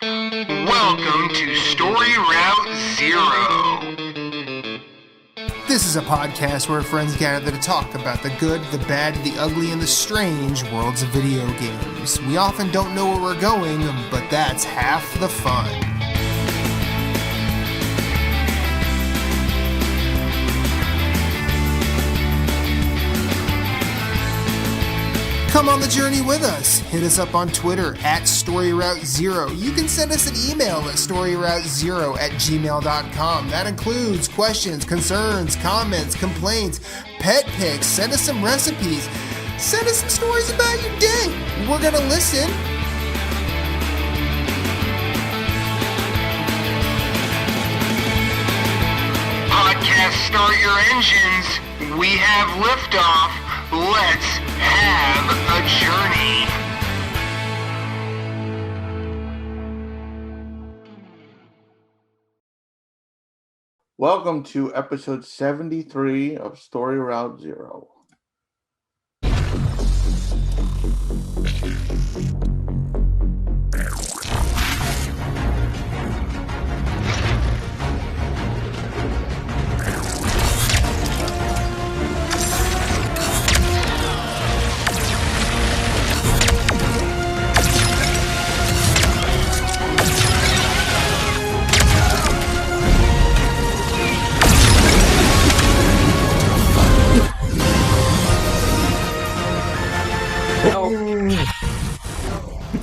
Welcome to Story Route Zero. This is a podcast where friends gather to talk about the good, the bad, the ugly, and the strange worlds of video games. We often don't know where we're going, but that's half the fun. Come on the journey with us. Hit us up on Twitter at StoryRoute0. You can send us an email at StoryRoute0@gmail.com. That includes questions, concerns, comments, complaints, pet pics. Send us some recipes. Send us some stories about your day. We're going to listen. Podcast, start your engines. We have liftoff. Let's have a journey. Welcome to episode 73 of Story Route Zero.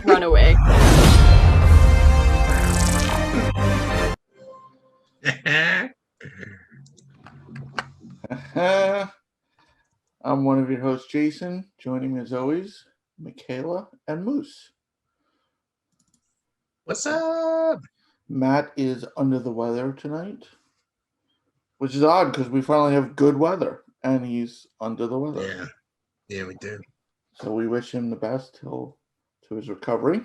Run away. I'm one of your hosts, Jason. Joining me as always, Michaela and Moose. What's up? Matt is under the weather tonight, which is odd because we finally have good weather, and he's under the weather. Yeah, we do. So we wish him the best to his recovery.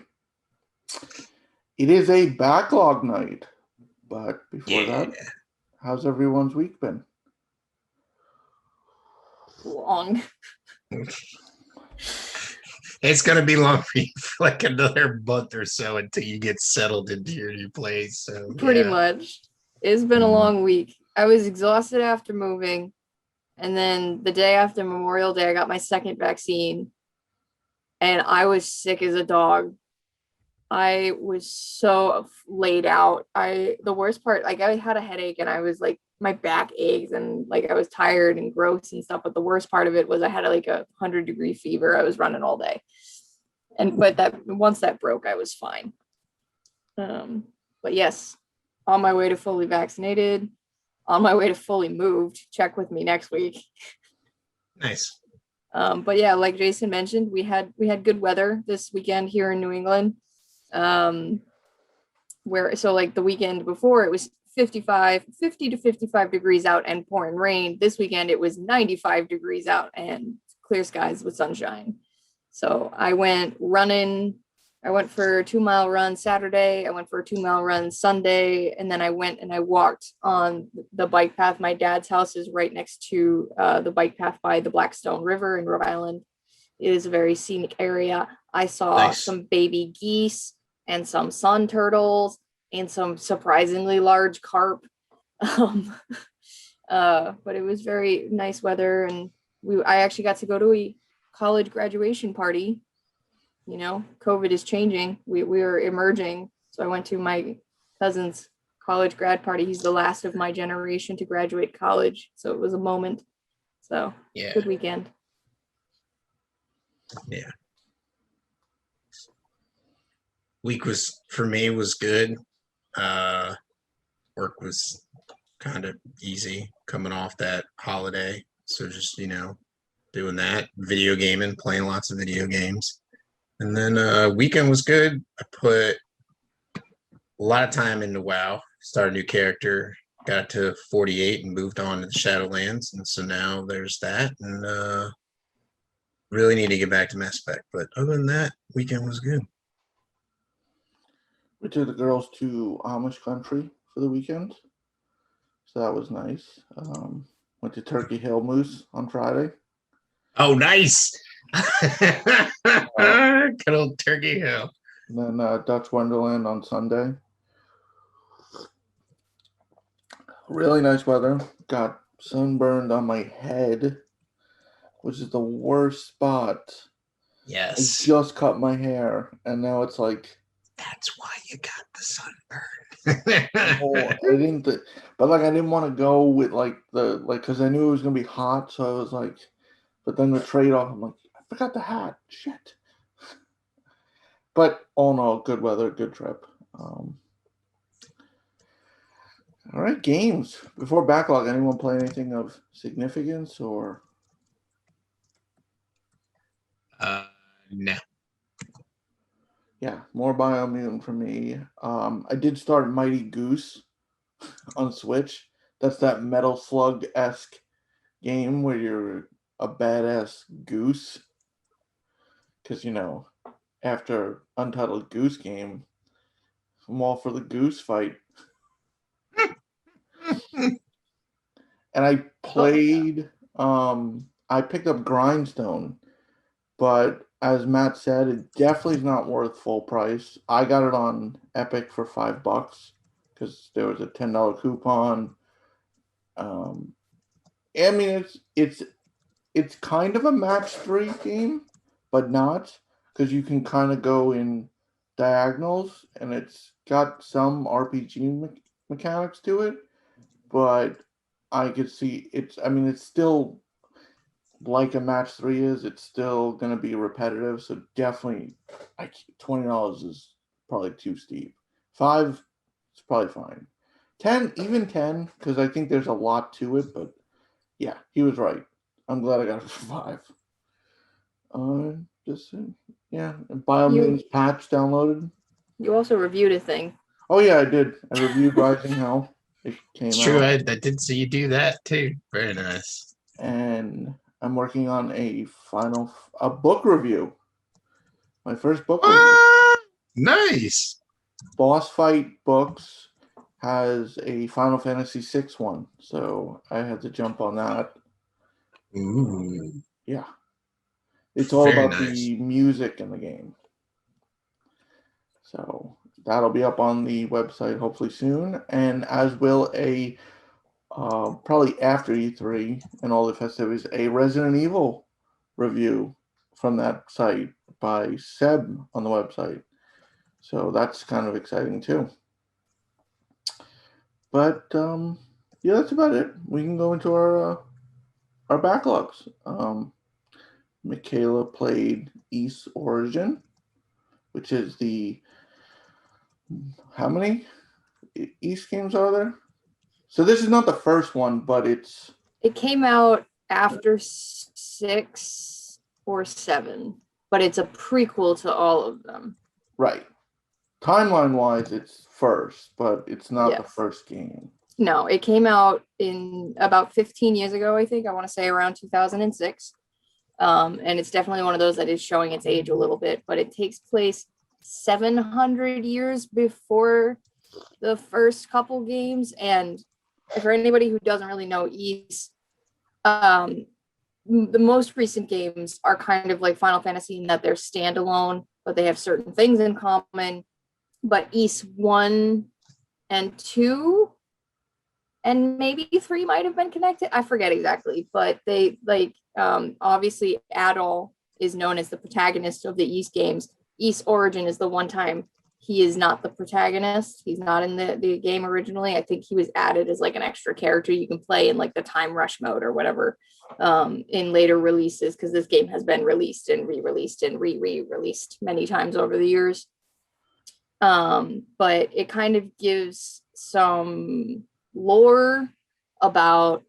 It is a backlog night, but before that, how's everyone's week been? Long. It's going to be long for you for like another month or so until you get settled into your new place. So Pretty much. It's been a long week. I was exhausted after moving. And then the day after Memorial Day, I got my second vaccine. And I was sick as a dog. I was so laid out. The worst part, like I had a headache and I was like, my back ached and like I was tired and gross and stuff. But the worst part of it was I had like 100-degree fever. I was running all day. But once that broke, I was fine. But yes, on my way to fully vaccinated, on my way to fully moved. Check with me next week. Nice. But yeah, like Jason mentioned, we had good weather this weekend here in New England. So like the weekend before it was 50 to 55 degrees out and pouring rain. This weekend it was 95 degrees out and clear skies with sunshine. So I went running. I went for a 2-mile run Saturday. I went for a 2-mile run Sunday. And then I went and I walked on the bike path. My dad's house is right next to the bike path by the Blackstone River in Rhode Island. It is a very scenic area. I saw some baby geese and some sun turtles and some surprisingly large carp. But it was very nice weather. And I actually got to go to a college graduation party. You know, COVID is changing. We are emerging. So I went to my cousin's college grad party. He's the last of my generation to graduate college. So it was a moment. So yeah, good weekend. Yeah. Week for me was good. Work was kind of easy coming off that holiday. So just, doing that, video gaming, playing lots of video games. And then weekend was good. I put a lot of time into WoW, started a new character, got to 48 and moved on to the Shadowlands. And so now there's that. And really need to get back to Mass Effect. But other than that, weekend was good. We took the girls to Amish country for the weekend. So that was nice. Went to Turkey Hill Moose on Friday. Oh, nice. Good old Turkey Hill. And then Dutch Wonderland on Sunday. Really nice weather. Got sunburned on my head, which is the worst spot. Yes. I just cut my hair, and now it's like. That's why you got the sunburn. Oh, I didn't, but like I didn't want to go with because I knew it was gonna be hot, so I was like, but then the trade-off, I'm like, I forgot the hat, shit. But all in all, good weather, good trip. All right, games. Before Backlog, anyone play anything of significance or? No. Yeah, more Biomutant for me. I did start Mighty Goose on Switch. That's that Metal Slug-esque game where you're a badass goose. Because, after Untitled Goose Game, I'm all for the goose fight. And I played, I picked up Grindstone, but as Matt said, it definitely is not worth full price. I got it on Epic for $5 because there was a $10 coupon. I mean, it's kind of a match 3 game, but not, because you can kind of go in diagonals, and it's got some RPG mechanics to it, but I could see it's still like a match 3 is. It's still going to be repetitive, so definitely $20 is probably too steep. 5 is probably fine. 10, even 10, because I think there's a lot to it, but yeah, he was right. I'm glad I got it for 5. Yeah, Biomutant's patch downloaded. You also reviewed a thing. Oh yeah, I did. I reviewed Rising Hell. It came It's out. true. I did see you do that too. Very nice. And I'm working on a book review. My first book review. Ah, nice. Boss Fight Books has a Final Fantasy VI one, so I had to jump on that. Ooh. Yeah. It's all Very about nice. the music in the game. So that'll be up on the website hopefully soon, and as will a probably after E3 and all the festivities, a Resident Evil review from that site by Seb on the website. So that's kind of exciting too. But yeah, that's about it. We can go into our backlogs. Michaela played East Origin, which is how many East games are there? So this is not the first one, but it came out after 6 or 7, but it's a prequel to all of them. Right. Timeline-wise, it's first, but it's not the first game. No, it came out in about 15 years ago, I think. I want to say around 2006. And it's definitely one of those that is showing its age a little bit, but it takes place 700 years before the first couple games. And for anybody who doesn't really know East, the most recent games are kind of like Final Fantasy in that they're standalone, but they have certain things in common. But East 1 and 2 and maybe 3 might have been connected. I forget exactly, but they obviously Adol is known as the protagonist of the East games. East Origin is the one time he is not the protagonist. He's not in the game originally. I think he was added as like an extra character you can play in like the time rush mode or whatever in later releases, because this game has been released and re-released and re-released many times over the years. But it kind of gives some lore about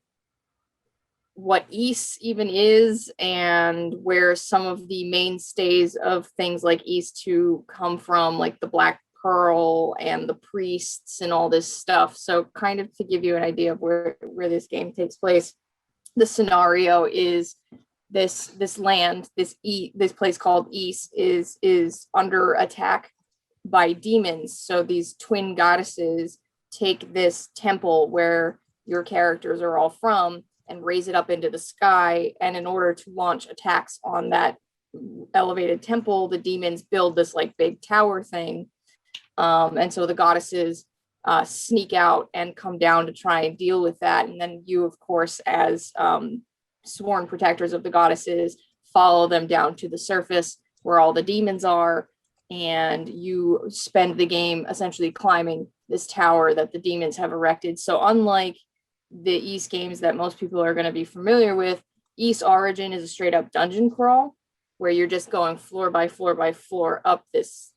what East even is and where some of the mainstays of things like East 2 come from, like the Black Pearl and the priests and all this stuff. So kind of to give you an idea of where this game takes place, the scenario is this land, this place called East is under attack by demons. So these twin goddesses take this temple where your characters are all from and raise it up into the sky. And in order to launch attacks on that elevated temple, the demons build this like big tower thing. And so the goddesses sneak out and come down to try and deal with that. And then you, of course, as sworn protectors of the goddesses, follow them down to the surface where all the demons are. And you spend the game essentially climbing this tower that the demons have erected. So unlike the East games that most people are going to be familiar with, East Origin is a straight up dungeon crawl where you're just going floor by floor by floor up this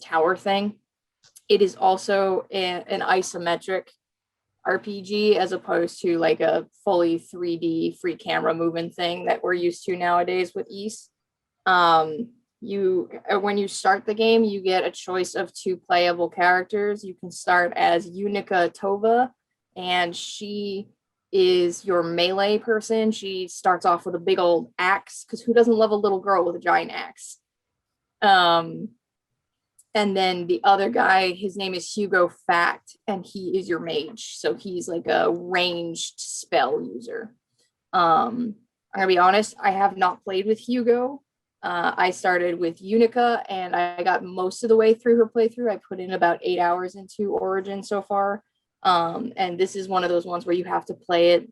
tower thing. It is also an isometric RPG as opposed to like a fully 3D free camera moving thing that we're used to nowadays with East. When you start the game, you get a choice of 2 playable characters. You can start as Unica Tova, and she is your melee person. She starts off with a big old axe, because who doesn't love a little girl with a giant axe? And then the other guy, his name is Hugo Fact, and he is your mage. So he's like a ranged spell user. I'm gonna be honest, I have not played with Hugo. I started with Unica, and I got most of the way through her playthrough. I put in about 8 hours into Origin so far. And this is one of those ones where you have to play it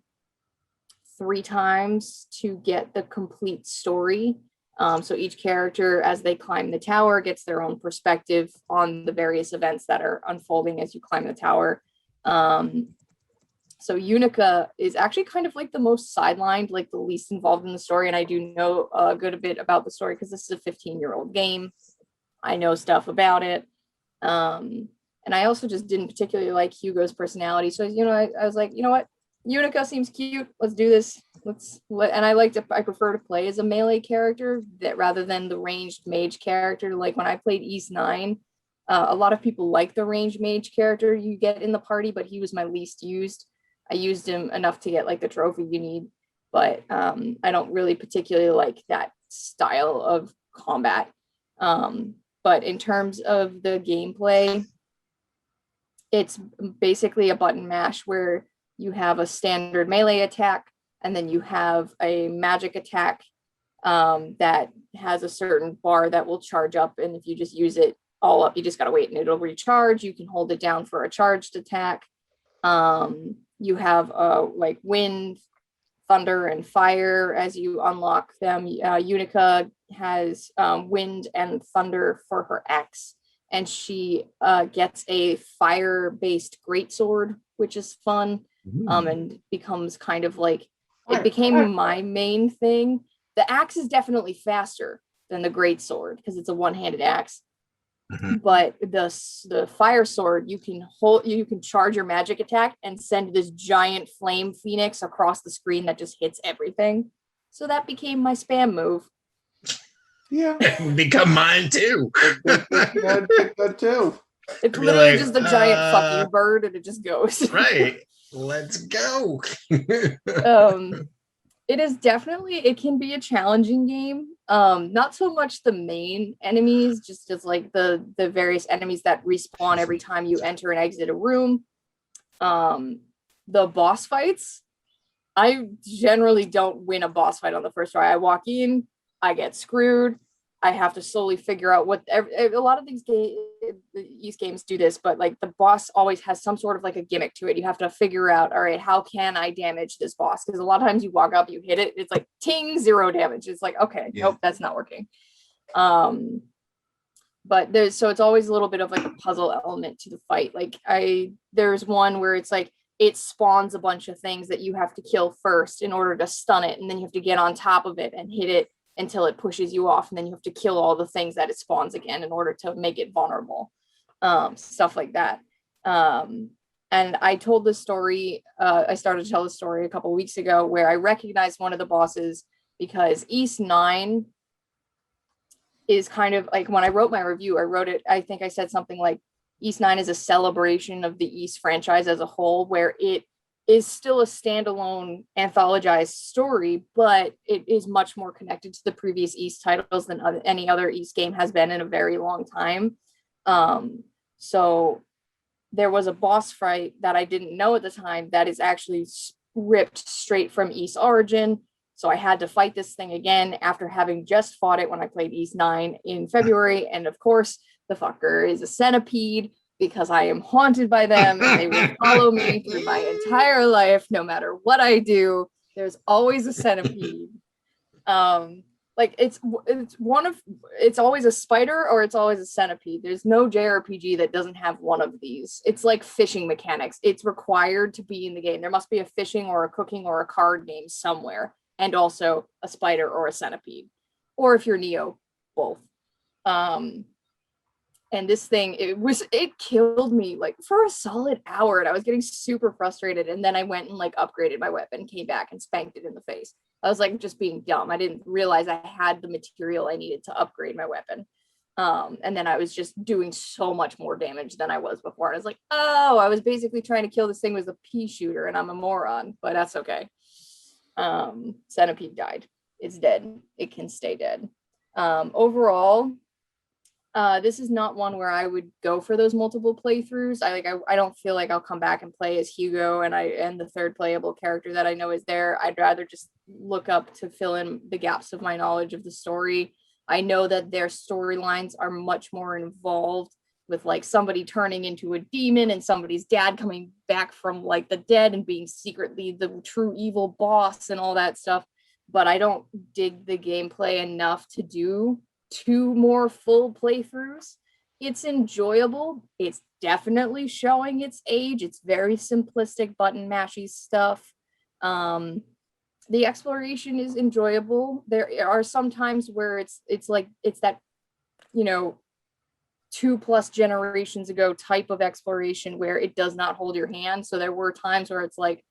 3 times to get the complete story. So each character, as they climb the tower, gets their own perspective on the various events that are unfolding as you climb the tower. So Unica is actually kind of like the most sidelined, like the least involved in the story. And I do know a good bit about the story because this is a 15-year-old game. I know stuff about it. And I also just didn't particularly like Hugo's personality. So, I was like, you know what? Unica seems cute. Let's do this. And I prefer to play as a melee character rather than the ranged mage character. Like when I played East 9, a lot of people like the ranged mage character you get in the party, but he was my least used. I used him enough to get like the trophy you need, but I don't really particularly like that style of combat. But in terms of the gameplay, it's basically a button mash where you have a standard melee attack, and then you have a magic attack that has a certain bar that will charge up. And if you just use it all up, you just got to wait and it'll recharge. You can hold it down for a charged attack. You have like wind, thunder, and fire as you unlock them. Unica has wind and thunder for her axe, and she gets a fire-based greatsword, which is fun. And becomes kind of like, it became my main thing. The axe is definitely faster than the greatsword because it's a one-handed axe. But the fire sword, you can charge your magic attack and send this giant flame phoenix across the screen that just hits everything. So that became my spam move. Yeah. Become mine too. Yeah, pick that too. It's literally just a giant fuck you bird, and it just goes. Right. Let's go. It can be a challenging game. Not so much the main enemies, just as like the various enemies that respawn every time you enter and exit a room. The boss fights, I generally don't win a boss fight on the first try. I walk in, I get screwed. I have to slowly figure out a lot of these East games do this, but like the boss always has some sort of like a gimmick to it. You have to figure out, all right, how can I damage this boss? Because a lot of times you walk up, you hit it, it's like ting, 0 damage. It's like, okay, nope, that's not working. But it's always a little bit of like a puzzle element to the fight. Like there's one where it's like it spawns a bunch of things that you have to kill first in order to stun it, and then you have to get on top of it and hit it until it pushes you off, and then you have to kill all the things that it spawns again in order to make it vulnerable. Stuff like that. And I told this story, I started to tell the story a couple of weeks ago where I recognized one of the bosses because East 9 is kind of like, when I wrote my review, I think I said something like East 9 is a celebration of the East franchise as a whole, where it is still a standalone anthologized story, but it is much more connected to the previous East titles than any other East game has been in a very long time. So there was a boss fight that I didn't know at the time that is actually ripped straight from East Origin. So I had to fight this thing again after having just fought it when I played East 9 in February. And of course, the fucker is a centipede because I am haunted by them and they will follow me through my entire life. No matter what I do, there's always a centipede. Like it's always a spider or it's always a centipede. There's no JRPG that doesn't have one of these. It's like fishing mechanics. It's required to be in the game. There must be a fishing or a cooking or a card game somewhere, and also a spider or a centipede, or if you're Neo, both. And this thing, it killed me like for a solid hour, and I was getting super frustrated. And then I went and like upgraded my weapon, came back and spanked it in the face. I was like just being dumb. I didn't realize I had the material I needed to upgrade my weapon. And then I was just doing so much more damage than I was before. I was like, oh, I was basically trying to kill this thing with a pea shooter and I'm a moron, but that's okay. Centipede died. It's dead. It can stay dead. Overall, this is not one where I would go for those multiple playthroughs. I don't feel like I'll come back and play as Hugo and the third playable character that I know is there. I'd rather just look up to fill in the gaps of my knowledge of the story. I know that their storylines are much more involved with like somebody turning into a demon and somebody's dad coming back from like the dead and being secretly the true evil boss and all that stuff. But I don't dig the gameplay enough to do 2 more full playthroughs. It's enjoyable. It's definitely showing its age. It's very simplistic button mashy stuff. The exploration is enjoyable. There are some times where it's that, 2+ generations ago type of exploration where it does not hold your hand. So there were times where it's like,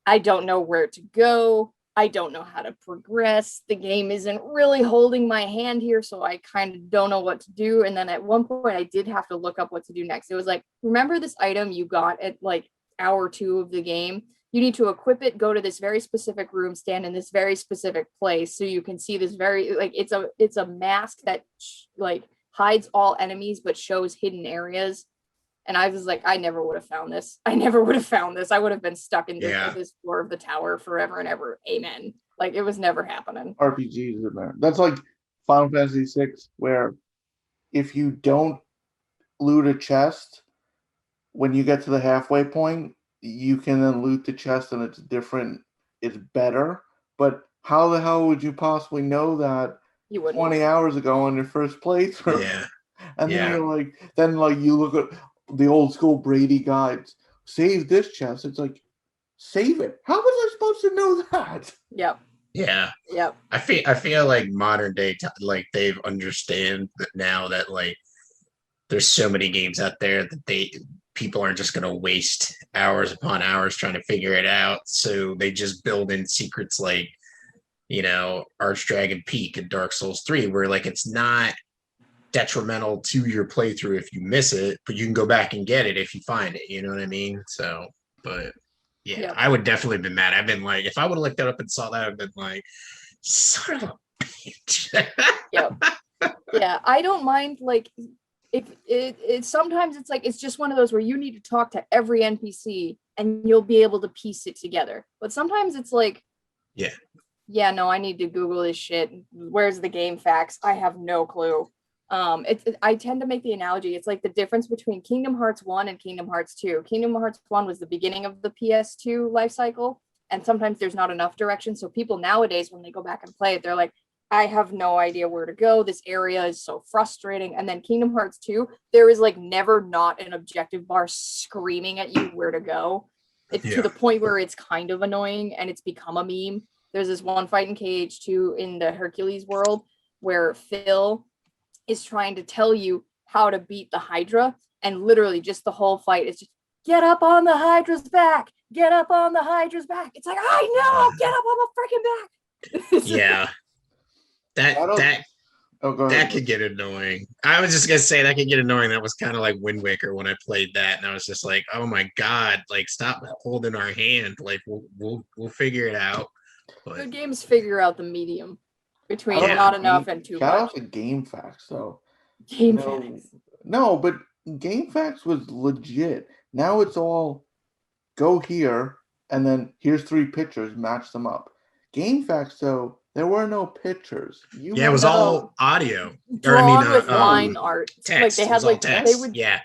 I don't know where to go. I don't know how to progress. The game isn't really holding my hand here, so I kind of don't know what to do. And then at one point, I did have to look up what to do next. It was like, remember this item you got at like hour 2 of the game? You need to equip it, go to this very specific room, stand in this very specific place, so you can see this very, like, it's a mask that like hides all enemies but shows hidden areas. And I was like, I never would have found this. I would have been stuck in this floor of the tower forever and ever. Amen. Like, it was never happening. RPGs in there. That's like Final Fantasy VI, where if you don't loot a chest, when you get to the halfway point, you can then loot the chest and it's different. It's better. But how the hell would you possibly know that 20 hours ago on your first playthrough? Yeah. And then you look at the old school Brady guides, save this chest. It's like, save it. How was I supposed to know that? Yep. Yeah. Yep. I feel like modern day, like they've understand that now that like there's so many games out there that people aren't just going to waste hours upon hours trying to figure it out. So they just build in secrets like, Archdragon Peak and Dark Souls 3, where like it's not detrimental to your playthrough if you miss it, but you can go back and get it if you find it. You know what I mean? So, but yeah, yep. I would definitely have been mad. I've been like, if I would have looked that up and saw that, I've been like, son of a bitch. Yep. Yeah, I don't mind. Like, if it sometimes it's like it's just one of those where you need to talk to every NPC and you'll be able to piece it together. But sometimes it's like, yeah, no, I need to Google this shit. Where's the game facts? I have no clue. I tend to make the analogy. It's like the difference between Kingdom Hearts 1 and Kingdom Hearts 2. Kingdom Hearts 1 was the beginning of the PS2 life cycle, and sometimes there's not enough direction. So people nowadays, when they go back and play it, they're like, I have no idea where to go. This area is so frustrating. And then Kingdom Hearts 2, there is like never not an objective bar screaming at you where to go. To the point where it's kind of annoying and it's become a meme. There's this one fight in KH2 in the Hercules world where Phil is trying to tell you how to beat the Hydra, and literally just the whole fight is just get up on the Hydra's back, get up on the Hydra's back. It's like, I know, get up on the freaking back. Yeah, that could get annoying. I was just gonna say that could get annoying. That was kind of like Wind Waker when I played that, and I was just like, oh my god, like stop holding our hand, like we'll figure it out. But good games figure out the medium between not enough and too much. Shout out to Game Facts, though. Facts. No, but Game Facts was legit. Now it's all go here, and then here's 3 pictures, match them up. Game Facts, though, there were no pictures. You Yeah, it went was out- all audio. Drawn with line oh, art. text. Like they It had was all like they text. would Yeah.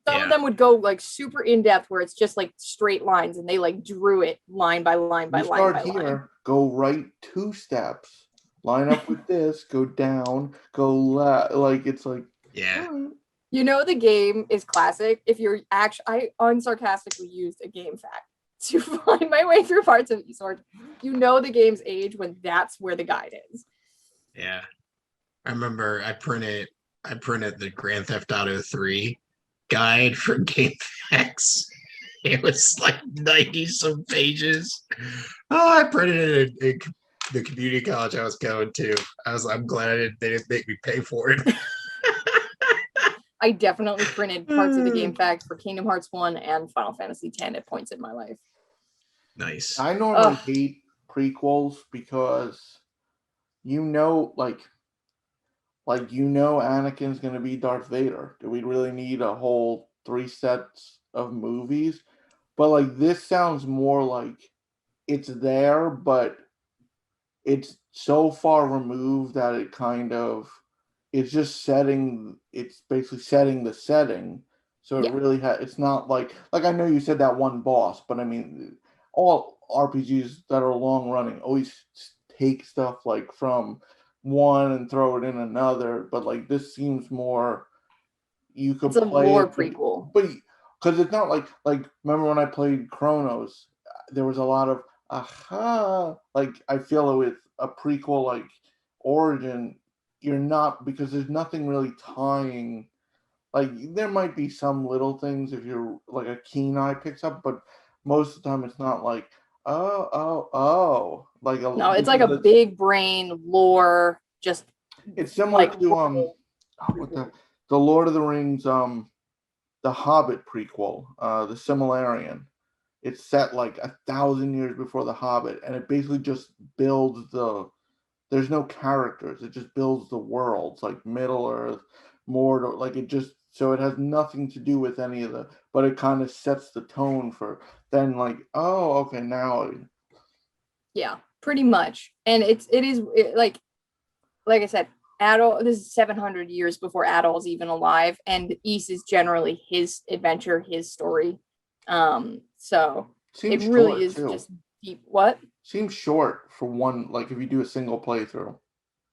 some of them would go like super in depth where it's just like straight lines and they like drew it line by line by you line start by here, line. go right 2 steps, line up with this, go down, go left. Like it's like, Yeah. all right. You know the game is classic if you're actually I unsarcastically used a game fact to find my way through parts of eSword. You know the game's age when that's where the guide is. Yeah. I remember I printed the Grand Theft Auto 3 guide for Game Facts. It was like 90 some pages. Oh, I printed it in the community college I was going to. I'm glad they didn't make me pay for it. I definitely printed parts of the game facts for Kingdom Hearts 1 and Final Fantasy X at points in my life. Nice. I normally hate prequels because Anakin's gonna be Darth Vader. Do we really need a whole 3 sets of movies? But like this sounds more like it's there, but it's so far removed that it's basically setting the setting. So it really it's not like I know you said that one boss, but I mean all RPGs that are long running always take stuff like from one and throw it in another, but like this seems more you could It's a play lore it, prequel. but because it's not like remember when I played Chronos, there was a lot of like I feel with a prequel like Origin, you're not, because there's nothing really tying. Like there might be some little things if you're like a keen eye picks up, but most of the time it's not like like No, it's like a big brain lore. Just it's similar like to what the Lord of the Rings the Hobbit prequel, the Silmarillion. It's set like 1,000 years before the Hobbit, and it basically just builds there's no characters, it just builds the worlds like Middle Earth, Mordor, like it just, so it has nothing to do with any of but it kind of sets the tone for then like, oh, okay, now. Yeah, pretty much. And it is like I said, Adol, this is 700 years before Adol's even alive, and East is generally his adventure, his story. So Seems it really short, is too. just deep. What? Seems short for one, like if you do a single playthrough.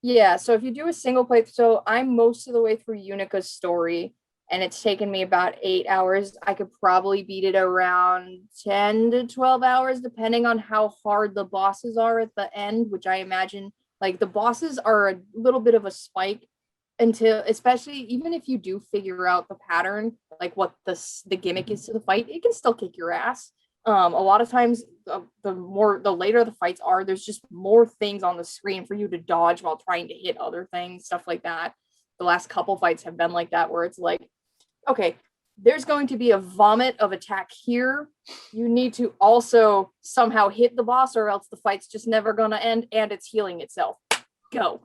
Yeah, so if you do a single play, so I'm most of the way through Unica's story, and it's taken me about 8 hours. I could probably beat it around 10 to 12 hours, depending on how hard the bosses are at the end, which I imagine like the bosses are a little bit of a spike until, especially even if you do figure out the pattern, like what the gimmick is to the fight, it can still kick your ass. A lot of times the later the fights are, there's just more things on the screen for you to dodge while trying to hit other things, stuff like that. The last couple fights have been like that, where it's like, okay, there's going to be a vomit of attack here. You need to also somehow hit the boss, or else the fight's just never gonna end, and it's healing itself. Go.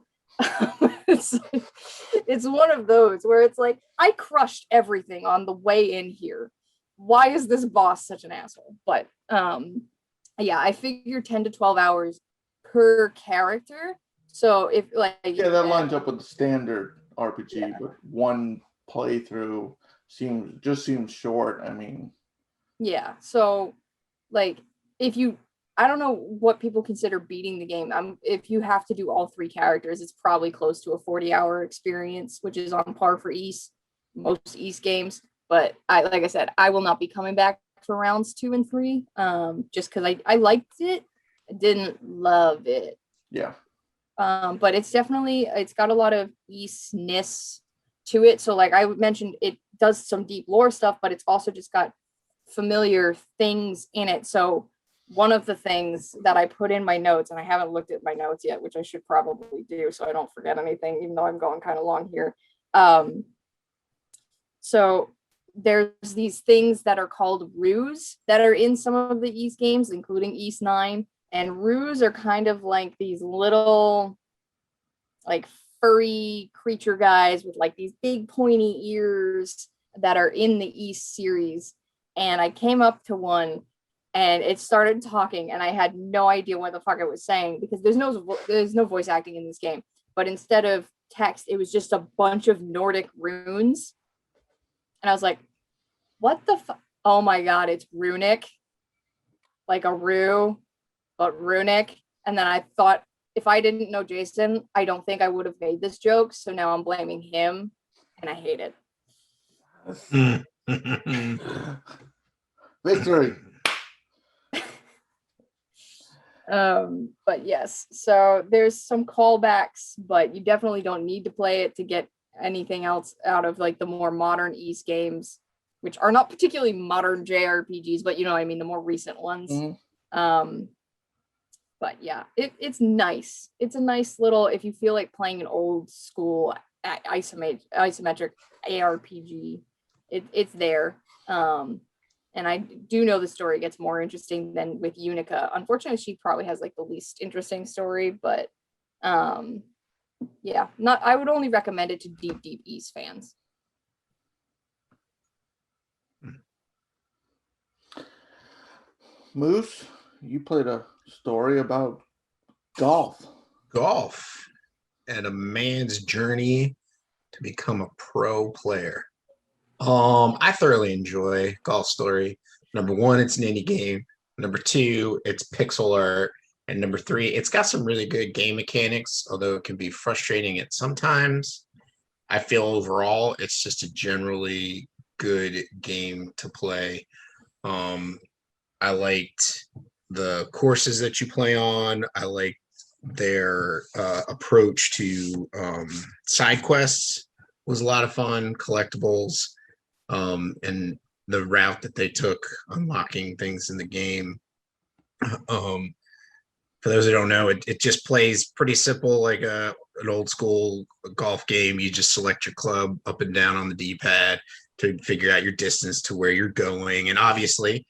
it's one of those where it's like, I crushed everything on the way in here. Why is this boss such an asshole? But yeah, I figure 10 to 12 hours per character. So if like that lines up with the standard RPG, but one playthrough seems short. I mean, yeah. So like I don't know what people consider beating the game. If you have to do all 3 characters, it's probably close to a 40-hour experience, which is on par for most East games. But like I said, I will not be coming back for rounds 2 and 3, just because I liked it. I didn't love it. Yeah. But it's got a lot of Eastness to it. So like I mentioned, it does some deep lore stuff, but it's also just got familiar things in it. So one of the things that I put in my notes, and I haven't looked at my notes yet, which I should probably do so I don't forget anything, even though I'm going kind of long here. So there's these things that are called ruse that are in some of the East games, including East 9. And ruse are kind of like these little, like, furry creature guys with like these big pointy ears that are in the East series. And I came up to one, and it started talking, and I had no idea what the fuck it was saying because there's no voice acting in this game. But instead of text, it was just a bunch of Nordic runes, and I was like, "What the fuck? Oh my god, it's runic, like a rue, but runic." And then I thought, if I didn't know Jason, I don't think I would have made this joke. So now I'm blaming him, and I hate it. Victory. But yes, so there's some callbacks, but you definitely don't need to play it to get anything else out of like the more modern East games, which are not particularly modern JRPGs, but you know what I mean, the more recent ones. Mm-hmm. But yeah, it's nice. It's a nice little, if you feel like playing an old school isometric ARPG, it's there. And I do know the story gets more interesting than with Unica. Unfortunately, she probably has like the least interesting story, but yeah, I would only recommend it to deep East fans. Moose, you played a story about golf. Golf and a man's journey to become a pro player. I thoroughly enjoy Golf Story. Number one, it's an indie game. Number two, it's pixel art. And number three, it's got some really good game mechanics, although it can be frustrating at sometimes. I feel overall it's just a generally good game to play. I liked the courses that you play on. I liked their approach to side quests was a lot of fun, collectibles. And the route that they took unlocking things in the game. For those who don't know, it just plays pretty simple, like an old school golf game. You just select your club up and down on the D-pad to figure out your distance to where you're going. And obviously,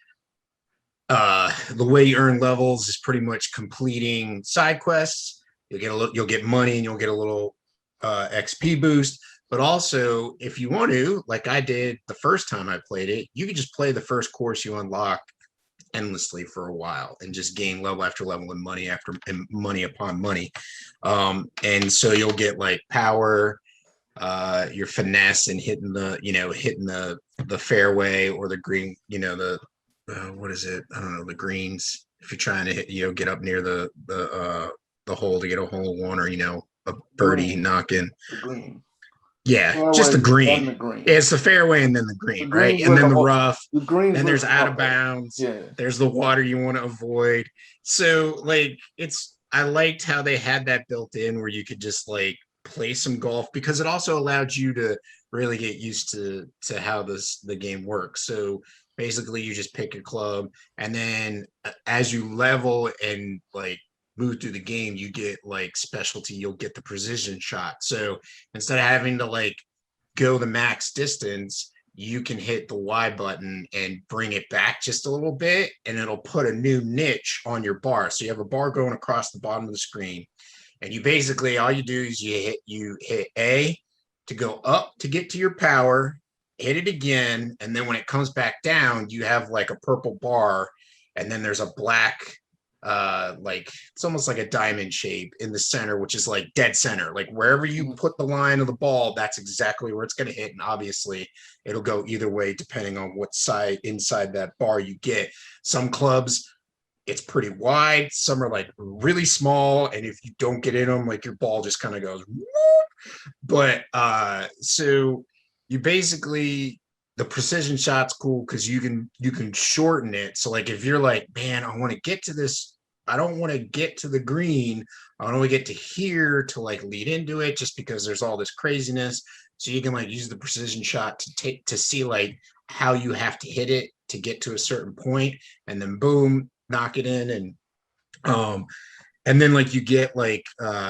the way you earn levels is pretty much completing side quests. You'll get money and you'll get a little XP boost. But also, if you want to, like I did the first time I played it, you can just play the first course you unlock endlessly for a while and just gain level after level and money upon money. And so you'll get like power, your finesse and hitting the fairway or the green, what is it? I don't know, the greens. If you're trying to hit, get up near the hole to get a hole one, or a birdie knocking. The green. Yeah, fairway, just the green. The green. It's the fairway and then the green, right? And then the rough. The green. Then there's out of bounds. Yeah. There's the water you want to avoid. So I liked how they had that built in where you could just like play some golf, because it also allowed you to really get used to how the game works. So basically you just pick your club, and then as you level and like move through the game, you get like specialty, you'll get the precision shot. So instead of having to like go the max distance, you can hit the Y button and bring it back just a little bit, and it'll put a new niche on your bar. So you have a bar going across the bottom of the screen, and you basically, all you do is you hit A to go up to get to your power, hit it again, and then when it comes back down, you have like a purple bar, and then there's a black like it's almost like a diamond shape in the center, which is like dead center. Like wherever you put the line of the ball, that's exactly where it's going to hit. And obviously it'll go either way depending on what side inside that bar you get. Some clubs, it's pretty wide, some are like really small, and if you don't get in them, like your ball just kind of goes whoop. But so you basically, the precision shot's cool because you can shorten it. So like if you're like, man, I want to get to this, I don't want to get to the green, I don't want to get to here to like lead into it, just because there's all this craziness. So you can like use the precision shot to see like how you have to hit it to get to a certain point, and then boom, knock it in. And then like you get like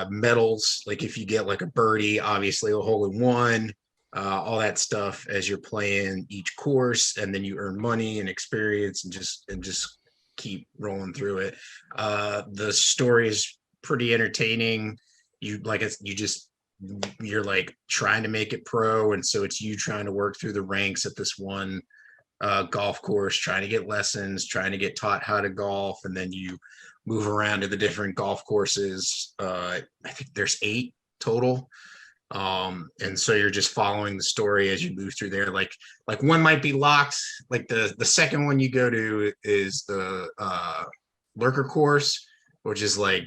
medals, like if you get like a birdie, obviously a hole in one, all that stuff as you're playing each course, and then you earn money and experience and just keep rolling through it. The story is pretty entertaining. You're like trying to make it pro, and so it's you trying to work through the ranks at this one golf course, trying to get lessons, trying to get taught how to golf, and then you move around to the different golf courses. I think there's 8 total. And so you're just following the story as you move through there. Like one might be locked. Like the second one you go to is the lurker course, which is like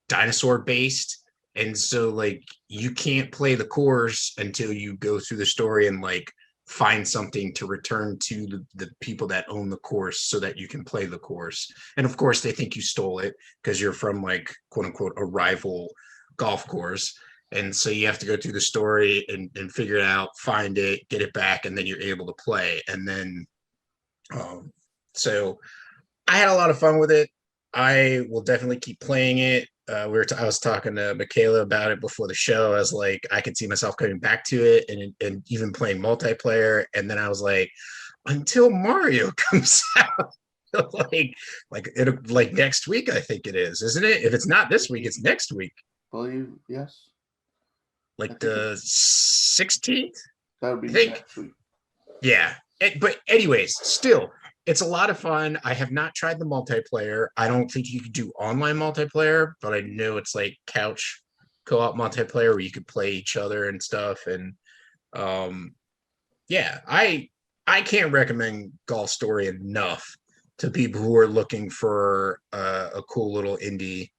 dinosaur based. And so like you can't play the course until you go through the story and like find something to return to the people that own the course so that you can play the course. And of course they think you stole it because you're from like quote unquote a rival golf course. And so you have to go through the story and figure it out, find it, get it back, and then you're able to play. And then so I had a lot of fun with it. I will definitely keep playing it. I was talking to Michaela about it before the show. I was like, I could see myself coming back to it and even playing multiplayer. And then I was like, until Mario comes out, like next week, I think it is, isn't it? If it's not this week, it's next week. Believe yes. Like the 16th. That would be next week. Yeah, but anyways, still. It's a lot of fun. I have not tried the multiplayer. I don't think you could do online multiplayer, but I know it's like couch co-op multiplayer where you could play each other and stuff. And yeah, I can't recommend Golf Story enough to people who are looking for a cool little indie.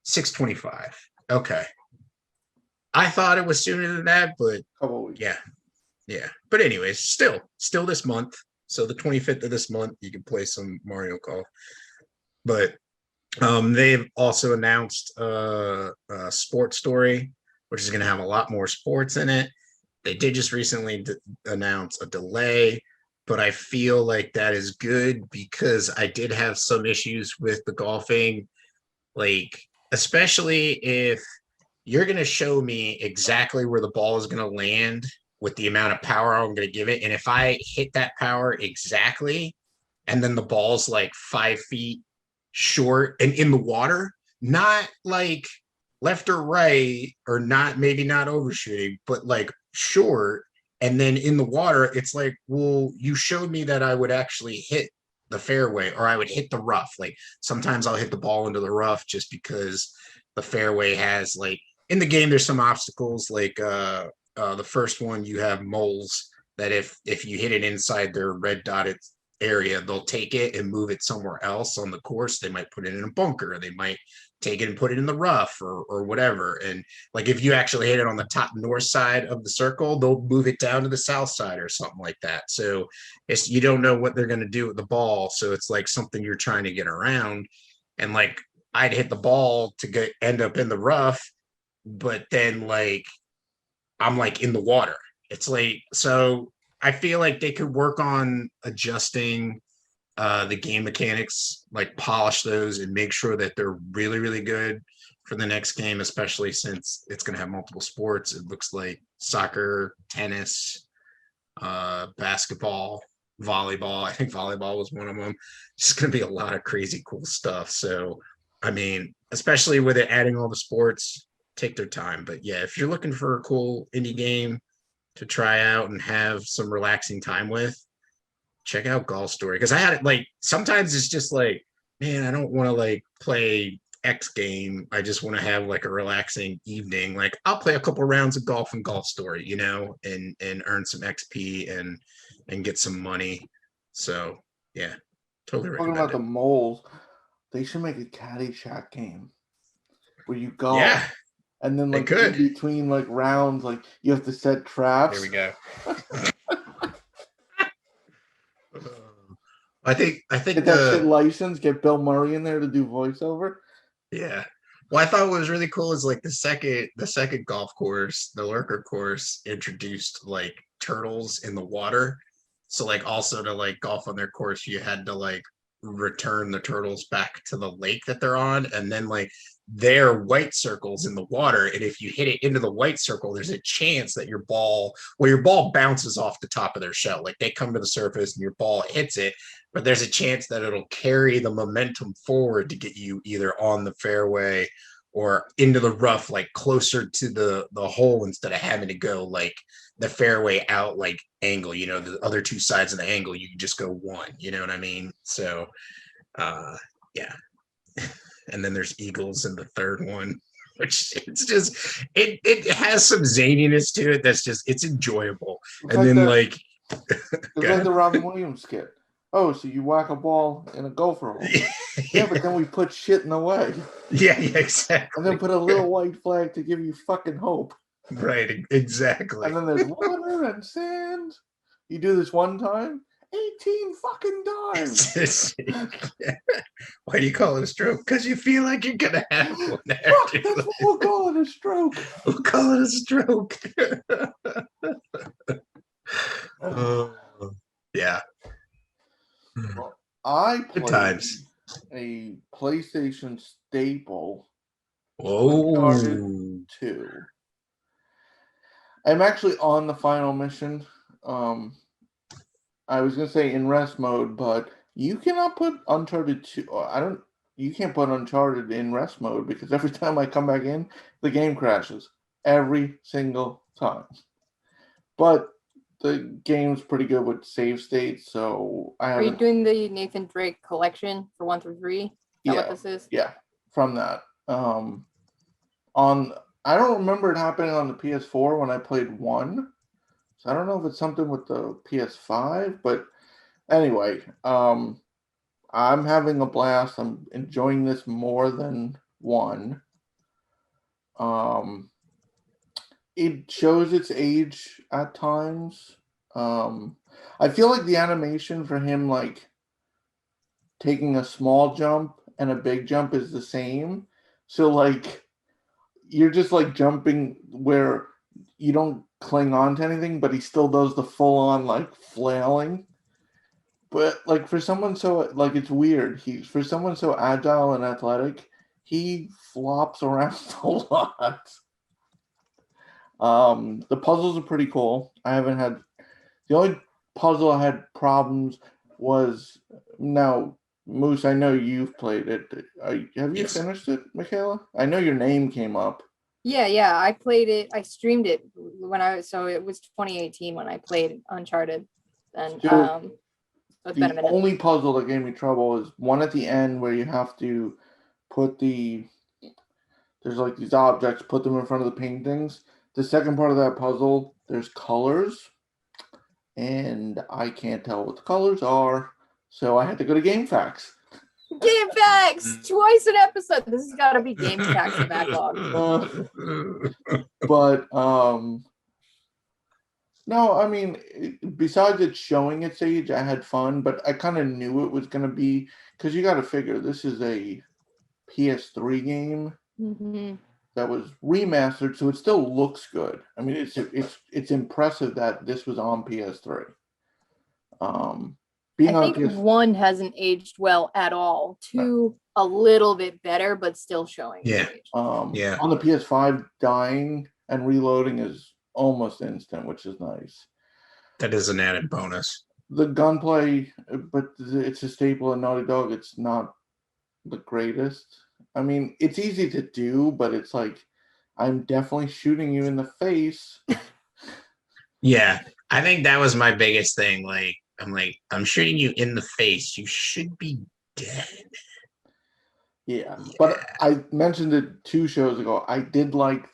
625. Okay. I thought it was sooner than that, but yeah. But anyways, still this month. So the 25th of this month, you can play some Mario Golf. But they've also announced a Sports Story, which is going to have a lot more sports in it. They did just recently announce a delay, but I feel like that is good because I did have some issues with the golfing, like especially if you're going to show me exactly where the ball is going to land with the amount of power I'm going to give it. And if I hit that power exactly, and then the ball's like 5 feet short and in the water, not like left or right, or maybe not overshooting, but like short, and then in the water, it's like, well, you showed me that I would actually hit the fairway or I would hit the rough. Like sometimes I'll hit the ball into the rough just because the fairway has, like, in the game, there's some obstacles, like the first one, you have moles that if you hit it inside their red dotted area, they'll take it and move it somewhere else on the course. They might put it in a bunker, or they might take it and put it in the rough or whatever. And like if you actually hit it on the top north side of the circle, they'll move it down to the south side or something like that. So you don't know what they're going to do with the ball. So it's like something you're trying to get around. And like I'd hit the ball to end up in the rough, but then like I'm like in the water. It's like, so I feel like they could work on adjusting the game mechanics, like polish those and make sure that they're really, really good for the next game, especially since it's going to have multiple sports. It looks like soccer, tennis, basketball, volleyball. I think volleyball was one of them. It's just going to be a lot of crazy cool stuff. So, I mean, especially with it adding all the sports, take their time. But yeah, if you're looking for a cool indie game to try out and have some relaxing time with, check out Golf Story. Because I had it, like, sometimes it's just like, man, I don't want to like play X game. I just want to have like a relaxing evening. Like I'll play a couple rounds of golf and Golf Story, you know, and earn some XP and get some money. So yeah, totally recommend Talking about it. the moles, they should make a Caddyshack game where you golf. Yeah. And then like in between like rounds, like you have to set traps. There we go. I think get that shit licensed, get Bill Murray in there to do voiceover. Yeah. Well, I thought what was really cool is like the second golf course, the lurker course, introduced like turtles in the water. So like also to like golf on their course, you had to like return the turtles back to the lake that they're on, and then like they're white circles in the water, and if you hit it into the white circle, there's a chance that your ball bounces off the top of their shell. Like they come to the surface and your ball hits it, but there's a chance that it'll carry the momentum forward to get you either on the fairway or into the rough, like closer to the hole, instead of having to go like the fairway out like angle, the other two sides of the angle, you can just go one, you know what I mean? So yeah. And then there's eagles in the third one, which it's just it has some zaniness to it that's just it's enjoyable. It's And like then it's like the Robin Williams skit. Oh, so you whack a ball in a gopher hole. Yeah, but then we put shit in the way. Yeah, exactly. And then put a little white flag to give you fucking hope. Right, exactly. And then there's water and sand. You do this one time, 18 fucking times. Why do you call it a stroke? Because you feel like you're gonna have one. Fuck, that's what we'll call it, a stroke. We'll call it a stroke. Yeah. Well, I Good played times. a PlayStation staple, Oh. Uncharted 2. I'm actually on the final mission. I was gonna say in rest mode, but you cannot put Uncharted 2. You can't put Uncharted in rest mode because every time I come back in, the game crashes every single time. But the game's pretty good with save states, so I haven't. Are you doing the Nathan Drake collection for 1 through 3? Is that what this is? Yeah, from that. I don't remember it happening on the PS4 when I played 1. So I don't know if it's something with the PS5, but anyway, I'm having a blast. I'm enjoying this more than 1. It shows its age at times. I feel like the animation for him, like taking a small jump and a big jump, is the same. So like you're just like jumping where you don't cling on to anything, but he still does the full on like flailing. But like for someone so like it's weird. For someone so agile and athletic, he flops around a lot. The puzzles are pretty cool. The only puzzle I had problems was now Moose. I know you've played it. Have you finished it, Michaela? I know your name came up. Yeah. I played it. I streamed it so it was 2018 when I played Uncharted. And it's been a minute. The only puzzle that gave me trouble is one at the end where you have to put there's like these objects, put them in front of the paintings. The second part of that puzzle, there's colors, and I can't tell what the colors are, so I had to go to GameFAQs. GameFAQs! Twice an episode. This has got to be GameFAQs and Backlog. But no, I mean, besides it showing its age, I had fun, but I kind of knew it was going to be, because you got to figure this is a PS3 game that was remastered, so it still looks good. I mean, it's impressive that this was on PS3. I think 1 hasn't aged well at all. 2 a little bit better, but still showing. Yeah. On the PS5, dying and reloading is almost instant, which is nice. That is an added bonus. The gunplay, but it's a staple of Naughty Dog. It's not the greatest. I mean, it's easy to do, but it's like, I'm definitely shooting you in the face. Yeah, I think that was my biggest thing. Like, I'm shooting you in the face. You should be dead. Yeah. But I mentioned it 2 shows ago. I did like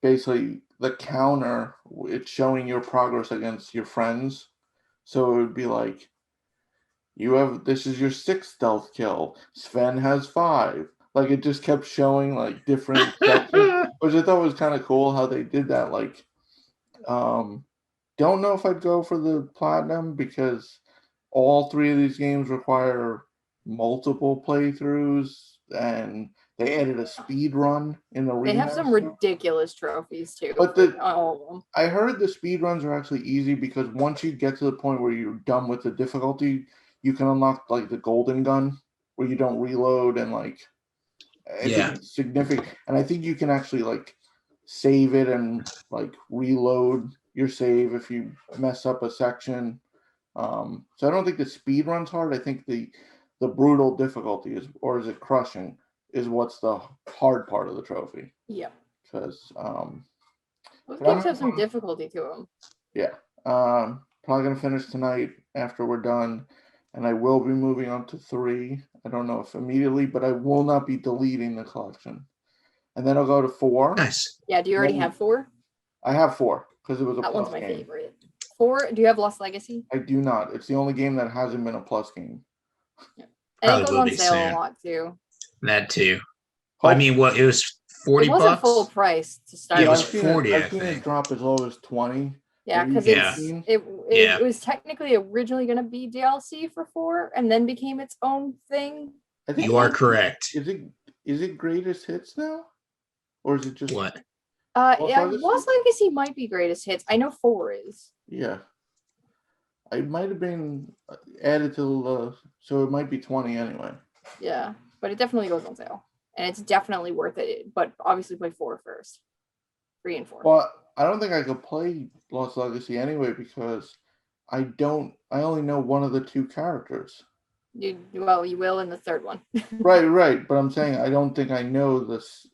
basically the counter. It's showing your progress against your friends. So it would be like, this is your 6th stealth kill. Sven has 5. Like, it just kept showing like different sections, which I thought was kind of cool how they did that. Like, don't know if I'd go for the platinum because all 3 of these games require multiple playthroughs, and they added a speed run in the remaster. They have some ridiculous trophies too. But all of them. I heard the speed runs are actually easy because once you get to the point where you're done with the difficulty, you can unlock like the golden gun where you don't reload, and like I think it's significant. And I think you can actually like save it and like reload your save if you mess up a section. So I don't think the speed run's hard. I think the brutal difficulty is it crushing is what's the hard part of the trophy. Yeah. Because Those But I'm games have some gonna- difficulty to them. Yeah. Probably gonna finish tonight after we're done, and I will be moving on to 3. I don't know if immediately, but I will not be deleting the collection. And then I'll go to 4. Nice. Yeah, do you already have 4? I have 4 because it was a That plus one's my game. favorite. 4, do you have Lost Legacy? I do not. It's the only game that hasn't been a plus game. And Probably it goes will on be sale soon. a lot too. That too. Well, I mean, what it was It 40 wasn't bucks. full price to start Yeah, it was with. 40, I I've seen it think. drop as low as 20. Yeah, because Yeah. it was technically originally going to be DLC for 4, and then became its own thing. I think You are correct. Is it greatest hits now, or is it just What? Yeah, Legacy? Lost Legacy might be greatest hits. I know 4 is. Yeah, it might have been added to the, so it might be 20 anyway. Yeah, but it definitely goes on sale, and it's definitely worth it. But obviously, play 4 first. 3 and 4. Well, I don't think I could play Lost Legacy anyway because I only know one of the 2 characters. You will in the 3rd one. Right. But I'm saying I don't think I know this.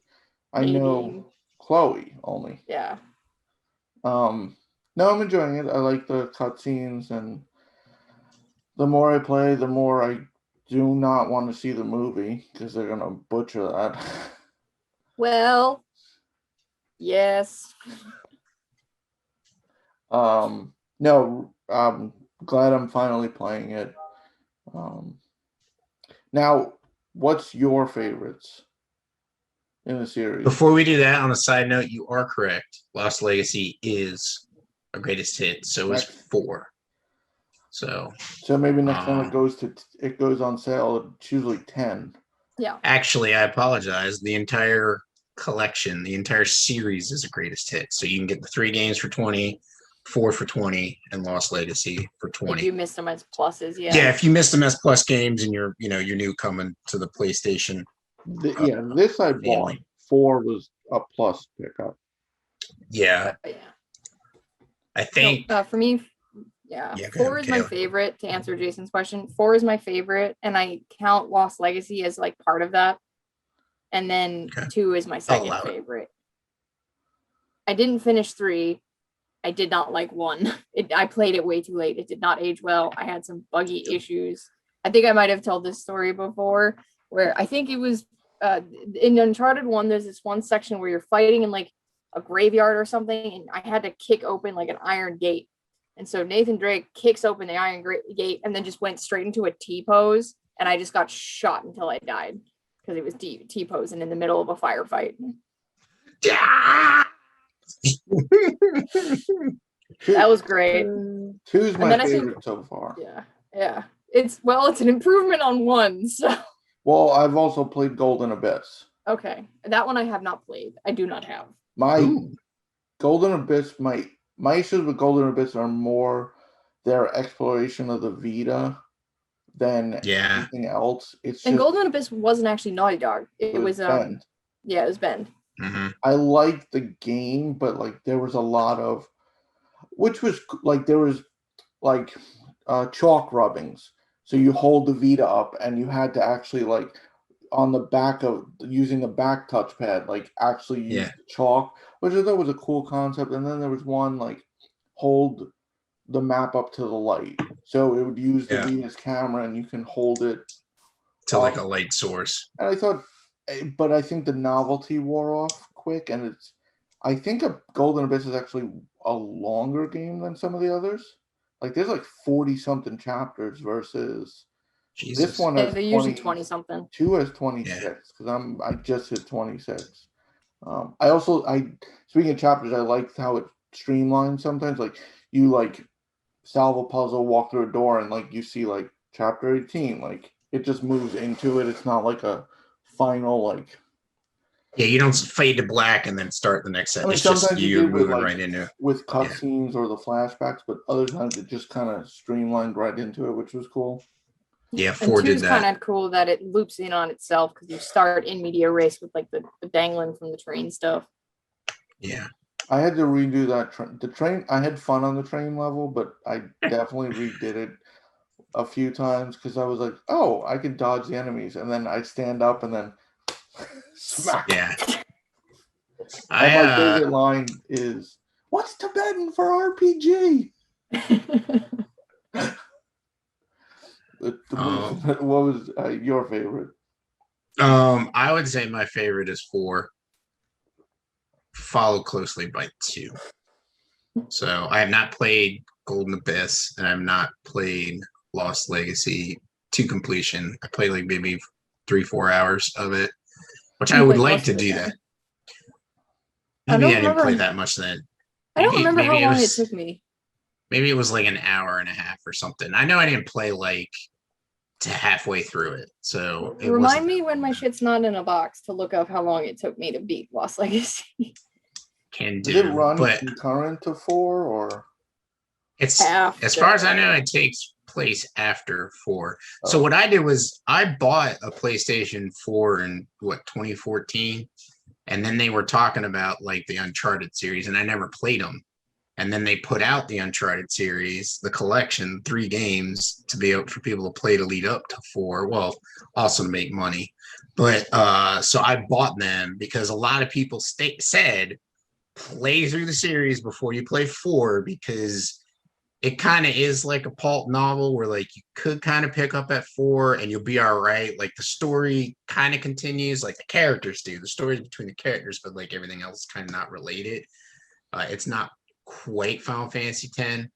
I Maybe. know Chloe only. Yeah. No, I'm enjoying it. I like the cutscenes, and the more I play, the more I do not want to see the movie because they're gonna butcher that. Well, yes. No, I'm glad I'm finally playing it. Now, what's your favorites in the series? Before we do that, on a side note, you are correct. Lost Legacy is a greatest hit. So is 4. So maybe next time it goes on sale, it's usually 10. Yeah. actually, I apologize. The entire collection, the entire series is a greatest hit. So you can get the 3 games for 20, 4 for 20, and Lost Legacy for 20. If you missed them as pluses, yeah. Yeah, if you missed them as plus games and you're new coming to the PlayStation. This I bought. Family. 4 was a plus pickup. Yeah, But yeah. I think. No, for me, yeah, Yeah, go 4 ahead, is my Michaela. favorite. To answer Jason's question, 4 is my favorite, and I count Lost Legacy as like part of that. And then Okay. 2 is my I'll second allow it. favorite. I didn't finish 3. I did not like 1. I played it way too late. It did not age well. I had some buggy issues. I think I might have told this story before, where I think it was in Uncharted 1. There's this one section where you're fighting in like a graveyard or something, and I had to kick open like an iron gate. And so Nathan Drake kicks open the iron gate and then just went straight into a T-pose, and I just got shot until I died because it was T-posing in the middle of a firefight. That was great. 2's my then I think- favorite so far. Yeah. It's an improvement on 1. So Well, I've also played Golden Abyss. okay, that one I have not played. I do not have. My Ooh. Golden Abyss, my issues with Golden Abyss are more their exploration of the Vita than Yeah. anything else. It's And just Golden Abyss wasn't actually Naughty Dog. It was Bend. yeah, it was Bend. Mhm. I liked the game, but like there was a lot of, which was like there was like chalk rubbings. So you hold the Vita up, and you had to actually like on the back of using the back touchpad, like actually use Yeah. the chalk, which I thought was a cool concept. And then there was one like hold the map up to the light, so it would use the Yeah. Vita's camera, and you can hold it To like a light source. And I thought, but I think the novelty wore off quick, and I think a Golden Abyss is actually a longer game than some of the others. Like there's like 40 something chapters versus Jesus. this one Yeah, has they're usually 20 something. 2 has 26 because I just hit 26. I speaking of chapters, I liked how it streamlined sometimes. Like you like solve a puzzle, walk through a door, and like you see like chapter 18, like it just moves into it. It's not like a final like. Yeah, you don't fade to black and then start the next set. I mean, It's just sometimes you you do with, moving like, right into it. with cutscenes or the flashbacks, but other times it just kind of streamlined right into it, which was cool. Yeah, And 4 did 2's that. kind of cool that it loops in on itself because you start in media race with like the dangling from the train stuff. Yeah. I had to redo that the train. I had fun on the train level, but I definitely redid it a few times because I was like, oh, I can dodge the enemies, and then I'd stand up and then smack. Yeah. And my favorite line is What's Tibetan for RPG? What was your favorite? I would say my favorite is 4, followed closely by 2. So I have not played Golden Abyss, and I have not played Lost Legacy to completion. I played like maybe 3-4 hours of it, which I would like to do that. Maybe I didn't play that much then. I don't remember how long it took me. Maybe it was like an hour and a half or something. I know I didn't play like to halfway through it. So remind me when my shit's not in a box to look up how long it took me to beat Lost Legacy. Can do. Does it run concurrent to 4 or? It's after. As far as I know, it takes place after 4. Oh. So what I did was I bought a PlayStation 4 in 2014, and then they were talking about like the Uncharted series, and I never played them. And then they put out the Uncharted series, the collection, 3 games to be able for people to play to lead up to 4. Well, also to make money. But so I bought them because a lot of people said play through the series before you play 4 because it kind of is like a pulp novel where like you could kind of pick up at 4 and you'll be all right. Like the story kind of continues, like the characters do. The stories between the characters, but like everything else kind of not related. It's not quite Final Fantasy X,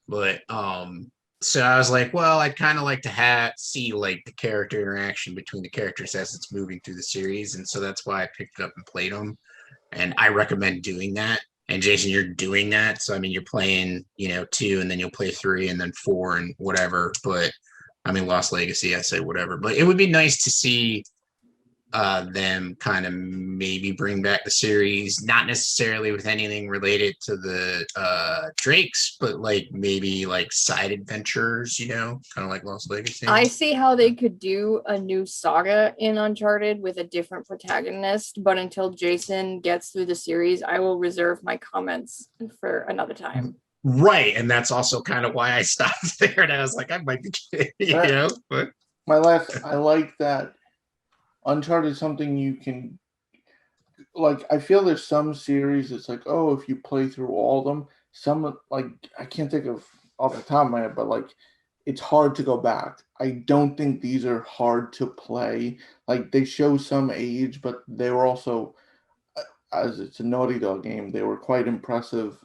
but so I was like, well, I'd kind of like to see like the character interaction between the characters as it's moving through the series, and so that's why I picked it up and played them. And I recommend doing that. And Jason, you're doing that, so I mean, you're playing, 2, and then you'll play 3, and then 4, and whatever. But I mean, Lost Legacy, I say whatever. But it would be nice to see them kind of maybe bring back the series, not necessarily with anything related to the Drakes, but like maybe like side adventures, kind of like Lost Legacy. I see how they could do a new saga in Uncharted with a different protagonist, but until Jason gets through the series, I will reserve my comments for another time. Right, and that's also kind of why I stopped there, and I was like, I might be kidding, but I like that Uncharted is something you can, like, I feel there's some series it's like, oh, if you play through all of them, some, like, I can't think of off the top of my head, but, like, it's hard to go back. I don't think these are hard to play. Like, they show some age, but they were also, as it's a Naughty Dog game, they were quite impressive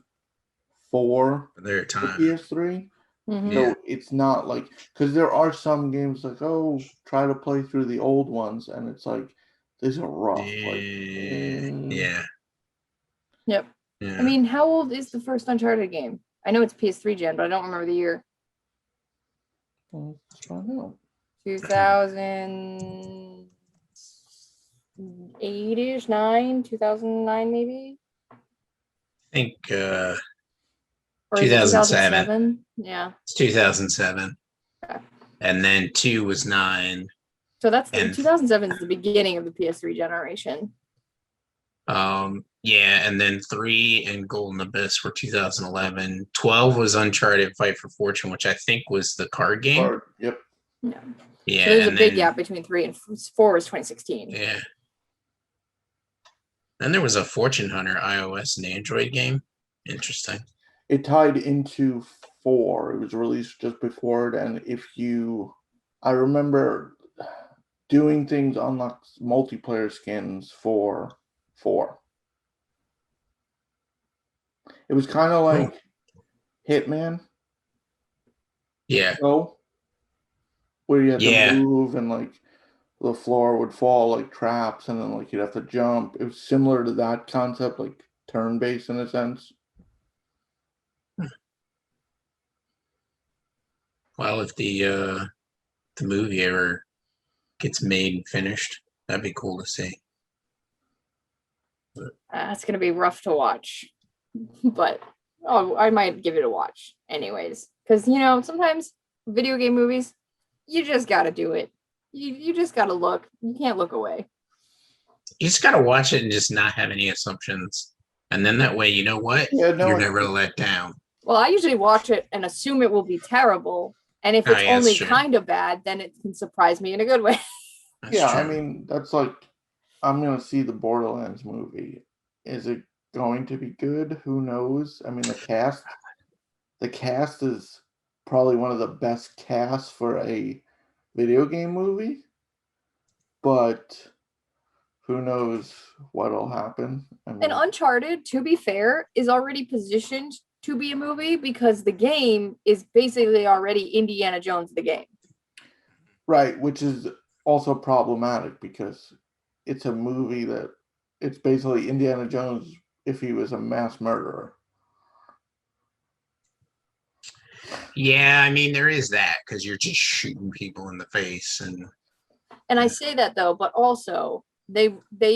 for their time. The PS3. Mm-hmm. So it's not like, because there are some games like, oh, try to play through the old ones, and it's like, these are rough. Yeah. Yep. Yeah. I mean, how old is the first Uncharted game? I know it's PS3 gen, but I don't remember the year. I don't know. 2008-ish, 2009 maybe? I think 2007. Yeah. It's 2007. Okay. And then 2 was 9. So 2007 is the beginning of the PS3 generation. Yeah, and then 3 and Golden Abyss were 2011. 12 was Uncharted Fight for Fortune, which I think was the card game. Yep. Yeah. Yeah. So there's a big gap between 3 and 4 was 2016. Yeah. Then there was a Fortune Hunter iOS and Android game. Interesting. It tied into 4. It was released just before it, and I remember doing things on like multiplayer skins for 4. It was kind of like Hitman. Yeah. Where you had to move and like the floor would fall like traps, and then like you'd have to jump. It was similar to that concept, like turn-based in a sense. Well, if the movie ever gets made and finished, that'd be cool to see. It's gonna be rough to watch, but I might give it a watch anyways. Because sometimes video game movies, you just gotta do it. You just gotta look. You can't look away. You just gotta watch it and just not have any assumptions, and then that way, you know what? You're never let down. Well, I usually watch it and assume it will be terrible. And if it's only kind of bad, then it can surprise me in a good way. Yeah, true. I mean, that's like, I'm going to see the Borderlands movie. Is it going to be good. Who knows? I mean, the cast is probably one of the best casts for a video game movie, but who knows what'll happen. I mean, And Uncharted, to be fair, is already positioned to be a movie because the game is basically already Indiana Jones the game. right, which is also problematic because it's a movie that it's basically Indiana Jones if he was a mass murderer. Yeah, I mean there is that because you're just shooting people in the face, And I say that though, but also they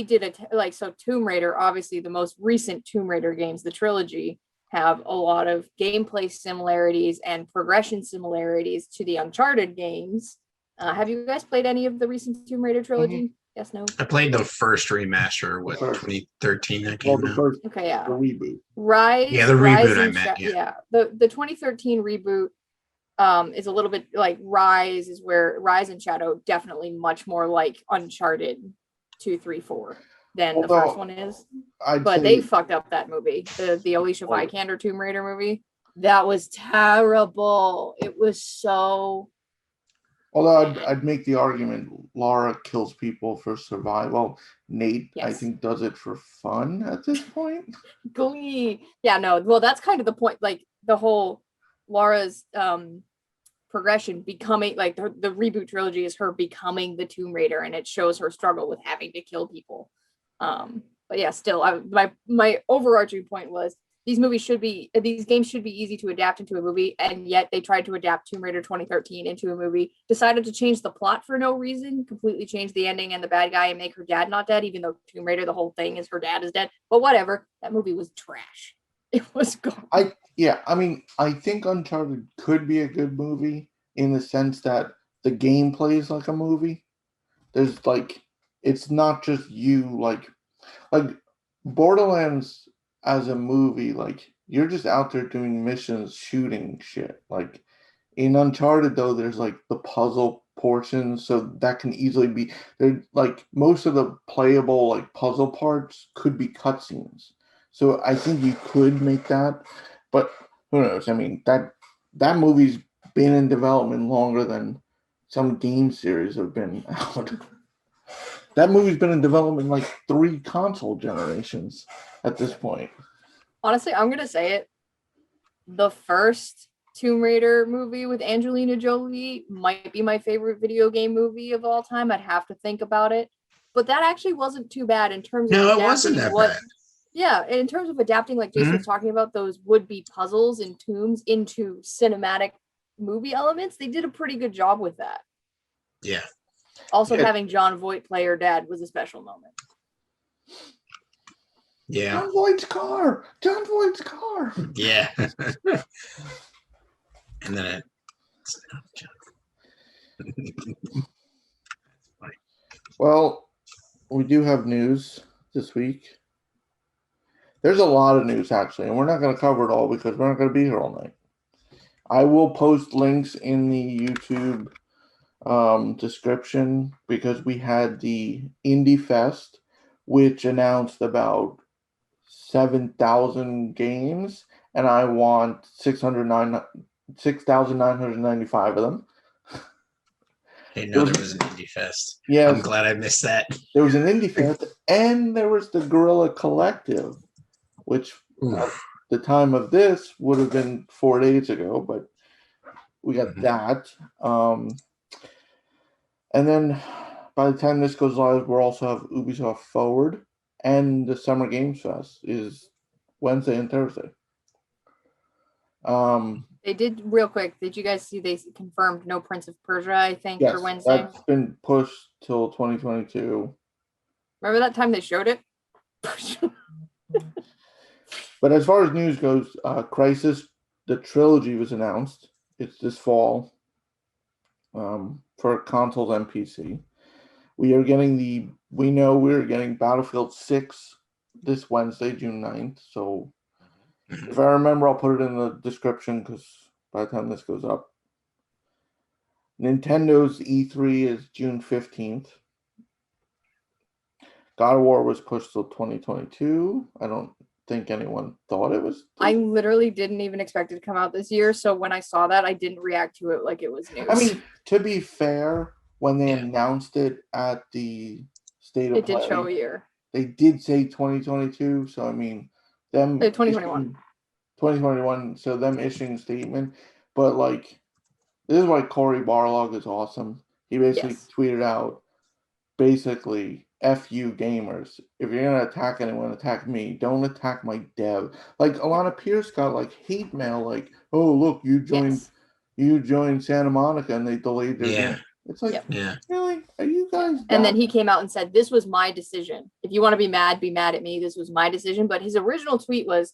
did like so Tomb Raider, obviously the most recent Tomb Raider games, the trilogy, have a lot of gameplay similarities and progression similarities to the Uncharted games. Have you guys played any of the recent Tomb Raider trilogy? Yes, no. I played the first remaster, what, First. 2013 that Well, came the out. first, Okay, yeah. the reboot. Rise. Yeah, the Rise reboot I and meant, yeah. The 2013 reboot is a little bit like Rise is where Rise and Shadow definitely much more like Uncharted 2, 3, 4 than the first one is. But they fucked up that movie, the Alicia Vikander Tomb Raider movie. That was terrible. It was so. Although I'd make the argument Laura kills people for survival. Nate, I Yes. think, does it for fun at this point. Glee. Yeah, no. Well, that's kind of the point. Like the whole Laura's progression becoming like the reboot trilogy is her becoming the Tomb Raider, and it shows her struggle with having to kill people. But yeah, still, my overarching point was these games should be easy to adapt into a movie, and yet they tried to adapt Tomb Raider 2013 into a movie, decided to change the plot for no reason, completely change the ending and the bad guy and make her dad not dead, even though Tomb Raider, the whole thing is her dad is dead. But whatever, that movie was trash. It was gone. I mean, I think Uncharted could be a good movie in the sense that the game plays like a movie. There's like, it's not just you like Borderlands as a movie, like you're just out there doing missions, shooting shit. Like in Uncharted, though, there's like the puzzle portions, so that can easily be there. Like most of the playable like puzzle parts could be cutscenes. So I think you could make that, but who knows? I mean that movie's been in development longer than some game series have been out. That movie's been in development like 3 console generations at this point. Honestly, I'm gonna say it. The first Tomb Raider movie with Angelina Jolie might be my favorite video game movie of all time. I'd have to think about it, but that actually wasn't too bad in terms of No, it wasn't that bad. Yeah, in terms of adapting, like Jason was talking about, those would-be puzzles and tombs into cinematic movie elements, they did a pretty good job with that. Yeah. Also, having John Voight play her dad was a special moment. Yeah. John Voight's car. John Voight's car. Yeah. And then Well, we do have news this week. There's a lot of news, actually, and we're not going to cover it all because we're not going to be here all night. I will post links in the YouTube description because we had the Indie Fest, which announced about 7,000 games, and I want 6,995 of them. I didn't know there was an Indie Fest. Yes. I'm glad I missed that. There was an Indie Fest, and there was the Guerilla Collective, which at the time of this would have been 4 days ago, but we got that. And then by the time this goes live, we'll also have Ubisoft Forward, and the Summer Games Fest is Wednesday and Thursday. They did real quick. Did you guys see they confirmed no Prince of Persia, I think, Yes, for Wednesday? that's been pushed till 2022. Remember that time they showed it? But as far as news goes, Crisis, the trilogy was announced. It's this fall for consoles and PC. We're getting Battlefield 6 this Wednesday, June 9th. So if I remember, I'll put it in the description because by the time this goes up. Nintendo's E3 is June 15th. God of War was pushed till 2022. think anyone thought it was. I literally didn't even expect it to come out this year. So when I saw that, I didn't react to it like it was news. I mean, to be fair, when they announced it at the State of it did Play, show a year. they did say 2022. So I mean, them 2021. 2021. So them issuing a statement, but like, this is why Cory Barlog is awesome. He basically tweeted out, basically, F you gamers. If you're gonna attack anyone, attack me. Don't attack my dev. Like, Alana Pierce got like hate mail, like, oh look, you joined Santa Monica and they delayed their game. It's like, really? Are you guys And then he came out and said, this was my decision. If you want to be mad at me. This was my decision. But his original tweet was,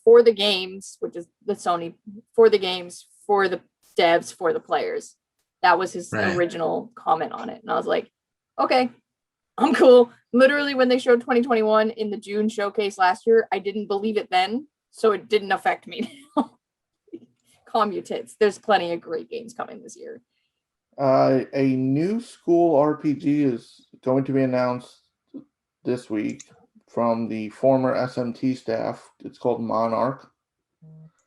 for the games, which is the Sony, for the games, for the devs, for the players. That was his original comment on it. And I was like, okay, I'm cool. Literally, when they showed 2021 in the June showcase last year, I didn't believe it then, so it didn't affect me. Calm your tits. There's plenty of great games coming this year. A new school RPG is going to be announced this week from the former SMT staff. It's called Monarch.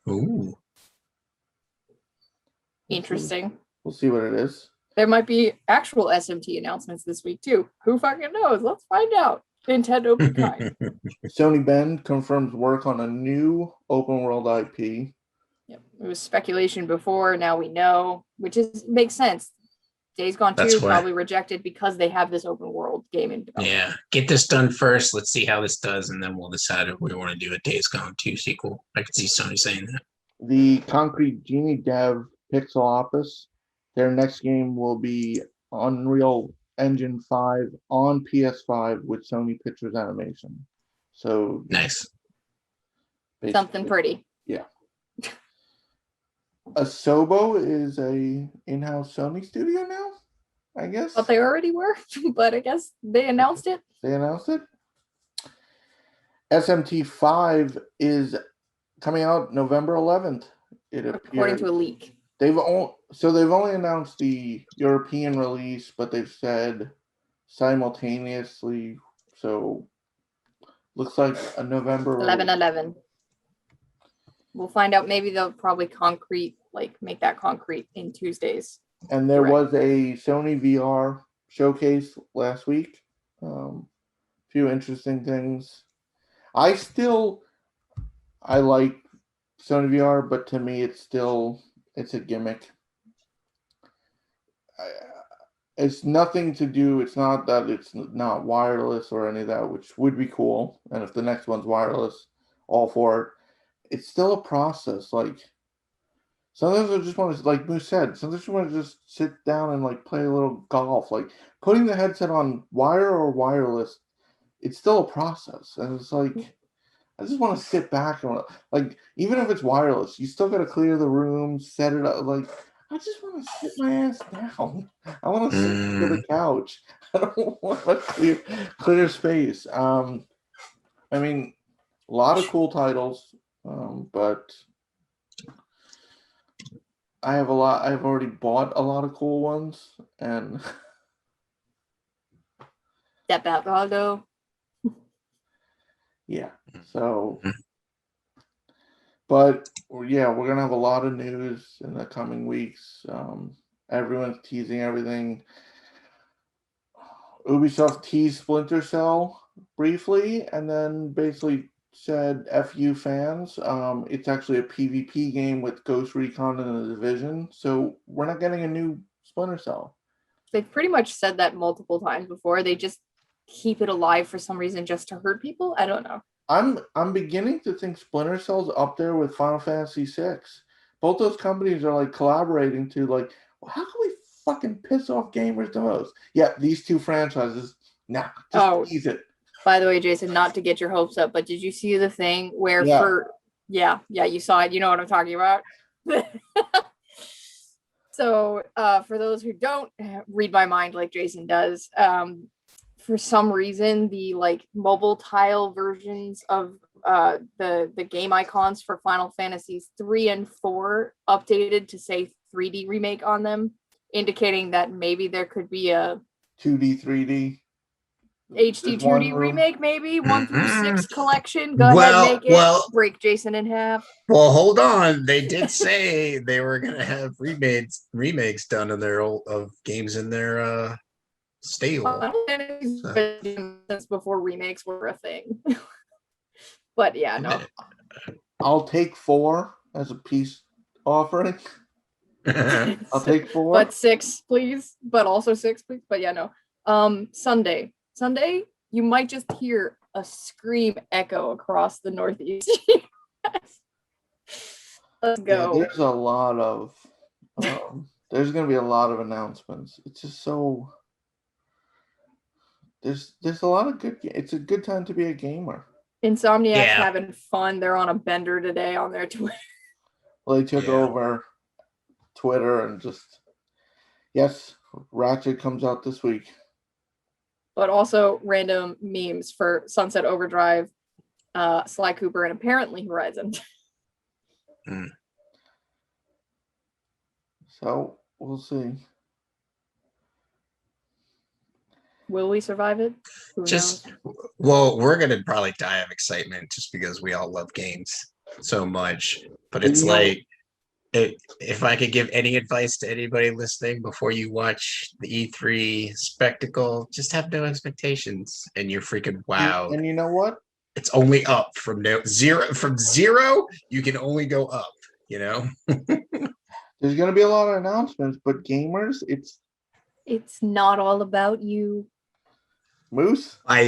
Ooh. Interesting. We'll see what it is. There might be actual SMT announcements this week too. Who fucking knows? Let's find out. Nintendo be kind. Sony Bend confirms work on a new open world IP. Yep. It was speculation before. Now we know, which makes sense. Days Gone 2 probably rejected because they have this open world game in development. Yeah, get this done first. Let's see how this does, and then we'll decide if we want to do a Days Gone 2 sequel. I could see Sony saying that. The Concrete Genie dev Pixel Opus, their next game will be Unreal Engine 5 on PS5 with Sony Pictures Animation. So nice. Something pretty. Yeah. Asobo is a in-house Sony studio now, I guess. But they already were, but I guess they announced it. They announced it. SMT5 is coming out November 11th. It appears. According to a leak. They've only announced the European release, but they've said simultaneously. So looks like a November 11/11. We'll find out. Maybe they'll probably make that concrete in Tuesdays. And there was a Sony VR showcase last week. Few interesting things. I like Sony VR, but to me, it's a gimmick. It's nothing to do. It's not that it's not wireless or any of that, which would be cool. And if the next one's wireless, all for it. It's still a process. Like, sometimes I just want to, like Moose said, sometimes you want to just sit down and like play a little golf. Like, putting the headset on wire or wireless, it's still a process. And it's like, I just want to sit back and like, even if it's wireless, you still got to clear the room, set it up. Like, I just want to sit my ass down. I want to sit to the couch. I don't want to clear space. I mean, a lot of cool titles, but I've already bought a lot of cool ones, and that Backlog though. Yeah. So, but yeah, we're gonna have a lot of news in the coming weeks. Everyone's teasing everything. Ubisoft teased Splinter Cell briefly, and then basically said "F you fans." It's actually a PvP game with Ghost Recon and the Division, so we're not getting a new Splinter Cell. They've pretty much said that multiple times before. They just keep it alive for some reason just to hurt people. I don't know. I'm beginning to think Splinter Cell's up there with Final Fantasy VI. Both those companies are like collaborating to like, well, how can we fucking piss off gamers the most? Yeah, these two franchises. Nah, just tease it. By the way, Jason, not to get your hopes up, but did you see the thing where you saw it. You know what I'm talking about. So for those who don't read my mind like Jason does, for some reason, the like mobile tile versions of the game icons for Final Fantasies 3 and 4 updated to say 3D remake on them, indicating that maybe there could be a 2D, 3D. HD There's one 2D room. remake, maybe 1 through 6 collection. Go ahead, make it. Break Jason in half. Well, hold on. They did say they were gonna have remakes done of games in their stable. Since before remakes were a thing. But yeah, no. I'll take 4 as a peace offering. I'll take 4. But 6, please. But also 6, please. But yeah, no. Sunday, you might just hear a scream echo across the Northeast. Let's go. Yeah, there's a lot of there's gonna be a lot of announcements. It's just so there's a lot of good. It's a good time to be a gamer. Insomniac's having fun. They're on a bender today on their Twitter. Well, they took over Twitter and just Ratchet comes out this week. But also random memes for Sunset Overdrive, Sly Cooper, and apparently Horizon. So we'll see. Will we survive it? Who knows? Well, we're gonna probably die of excitement just because we all love games so much. But it's like, if I could give any advice to anybody listening before you watch the E3 spectacle, just have no expectations, and you're freaking wowed. And you know what? It's only up from zero. From zero, you can only go up. You know. There's gonna be a lot of announcements, but gamers, it's not all about you. Moose? At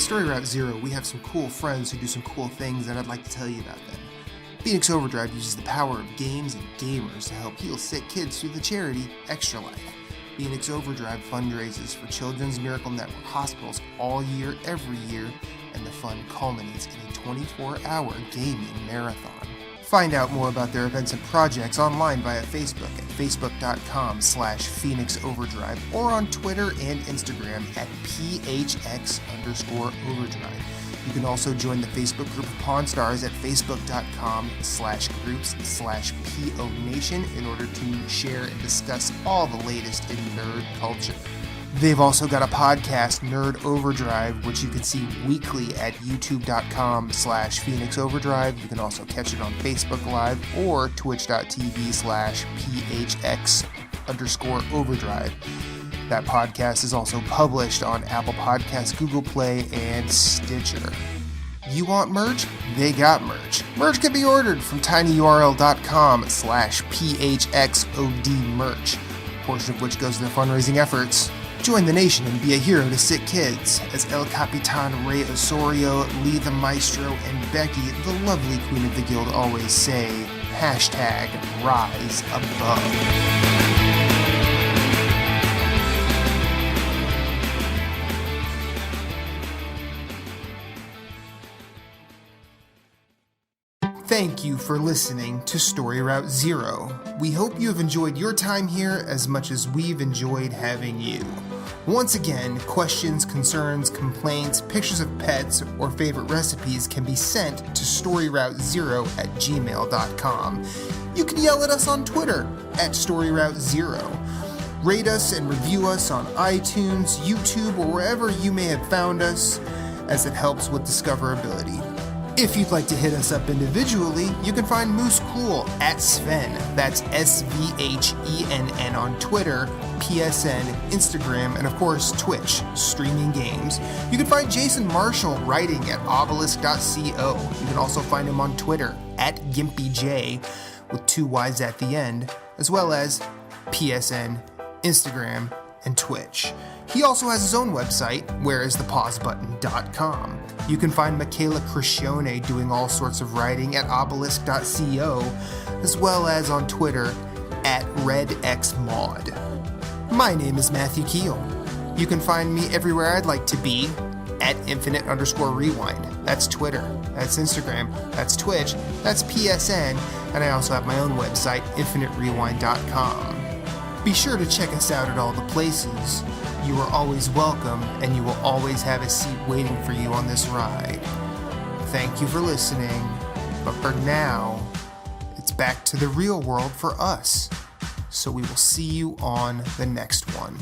Story Route Zero, we have some cool friends who do some cool things, and I'd like to tell you about them. Phoenix Overdrive uses the power of games and gamers to help heal sick kids through the charity Extra Life. Phoenix Overdrive fundraises for Children's Miracle Network hospitals all year, every year, and the fun culminates in a 24-hour gaming marathon. Find out more about their events and projects online via Facebook at facebook.com/Phoenix Overdrive or on Twitter and Instagram at PHX_Overdrive. You can also join the Facebook group of Pawn Stars at facebook.com/groups/PO Nation in order to share and discuss all the latest in nerd culture. They've also got a podcast, Nerd Overdrive, which you can see weekly at youtube.com/Phoenix Overdrive. You can also catch it on Facebook Live or twitch.tv/PHX_Overdrive. That podcast is also published on Apple Podcasts, Google Play, and Stitcher. You want merch? They got merch. Merch can be ordered from tinyurl.com/PHXOD merch, a portion of which goes to their fundraising efforts. Join the nation and be a hero to sick kids, as El Capitan Rey Osorio, Lee the Maestro, and Becky, the lovely queen of the guild, always say, #Rise Above. Thank you for listening to Story Route Zero. We hope you have enjoyed your time here as much as we've enjoyed having you. Once again, questions, concerns, complaints, pictures of pets, or favorite recipes can be sent to storyroute0@gmail.com. You can yell at us on Twitter at StoryRoute0. Rate us and review us on iTunes, YouTube, or wherever you may have found us, as it helps with discoverability. If you'd like to hit us up individually, you can find Moose Cool at Sven, that's SVHENN on Twitter, PSN, Instagram, and of course Twitch, streaming games. You can find Jason Marshall writing at obelisk.co. You can also find him on Twitter at GimpyJ with 2 Y's at the end, as well as PSN, Instagram, and Twitch. He also has his own website, whereisthepausebutton.com. You can find Michaela Crescione doing all sorts of writing at obelisk.co, as well as on Twitter at RedXMaud. My name is Matthew Keel. You can find me everywhere I'd like to be at infinite_rewind. That's Twitter, that's Instagram, that's Twitch, that's PSN, and I also have my own website, infiniterewind.com. Be sure to check us out at all the places. You are always welcome, and you will always have a seat waiting for you on this ride. Thank you for listening, but for now, it's back to the real world for us. So we will see you on the next one.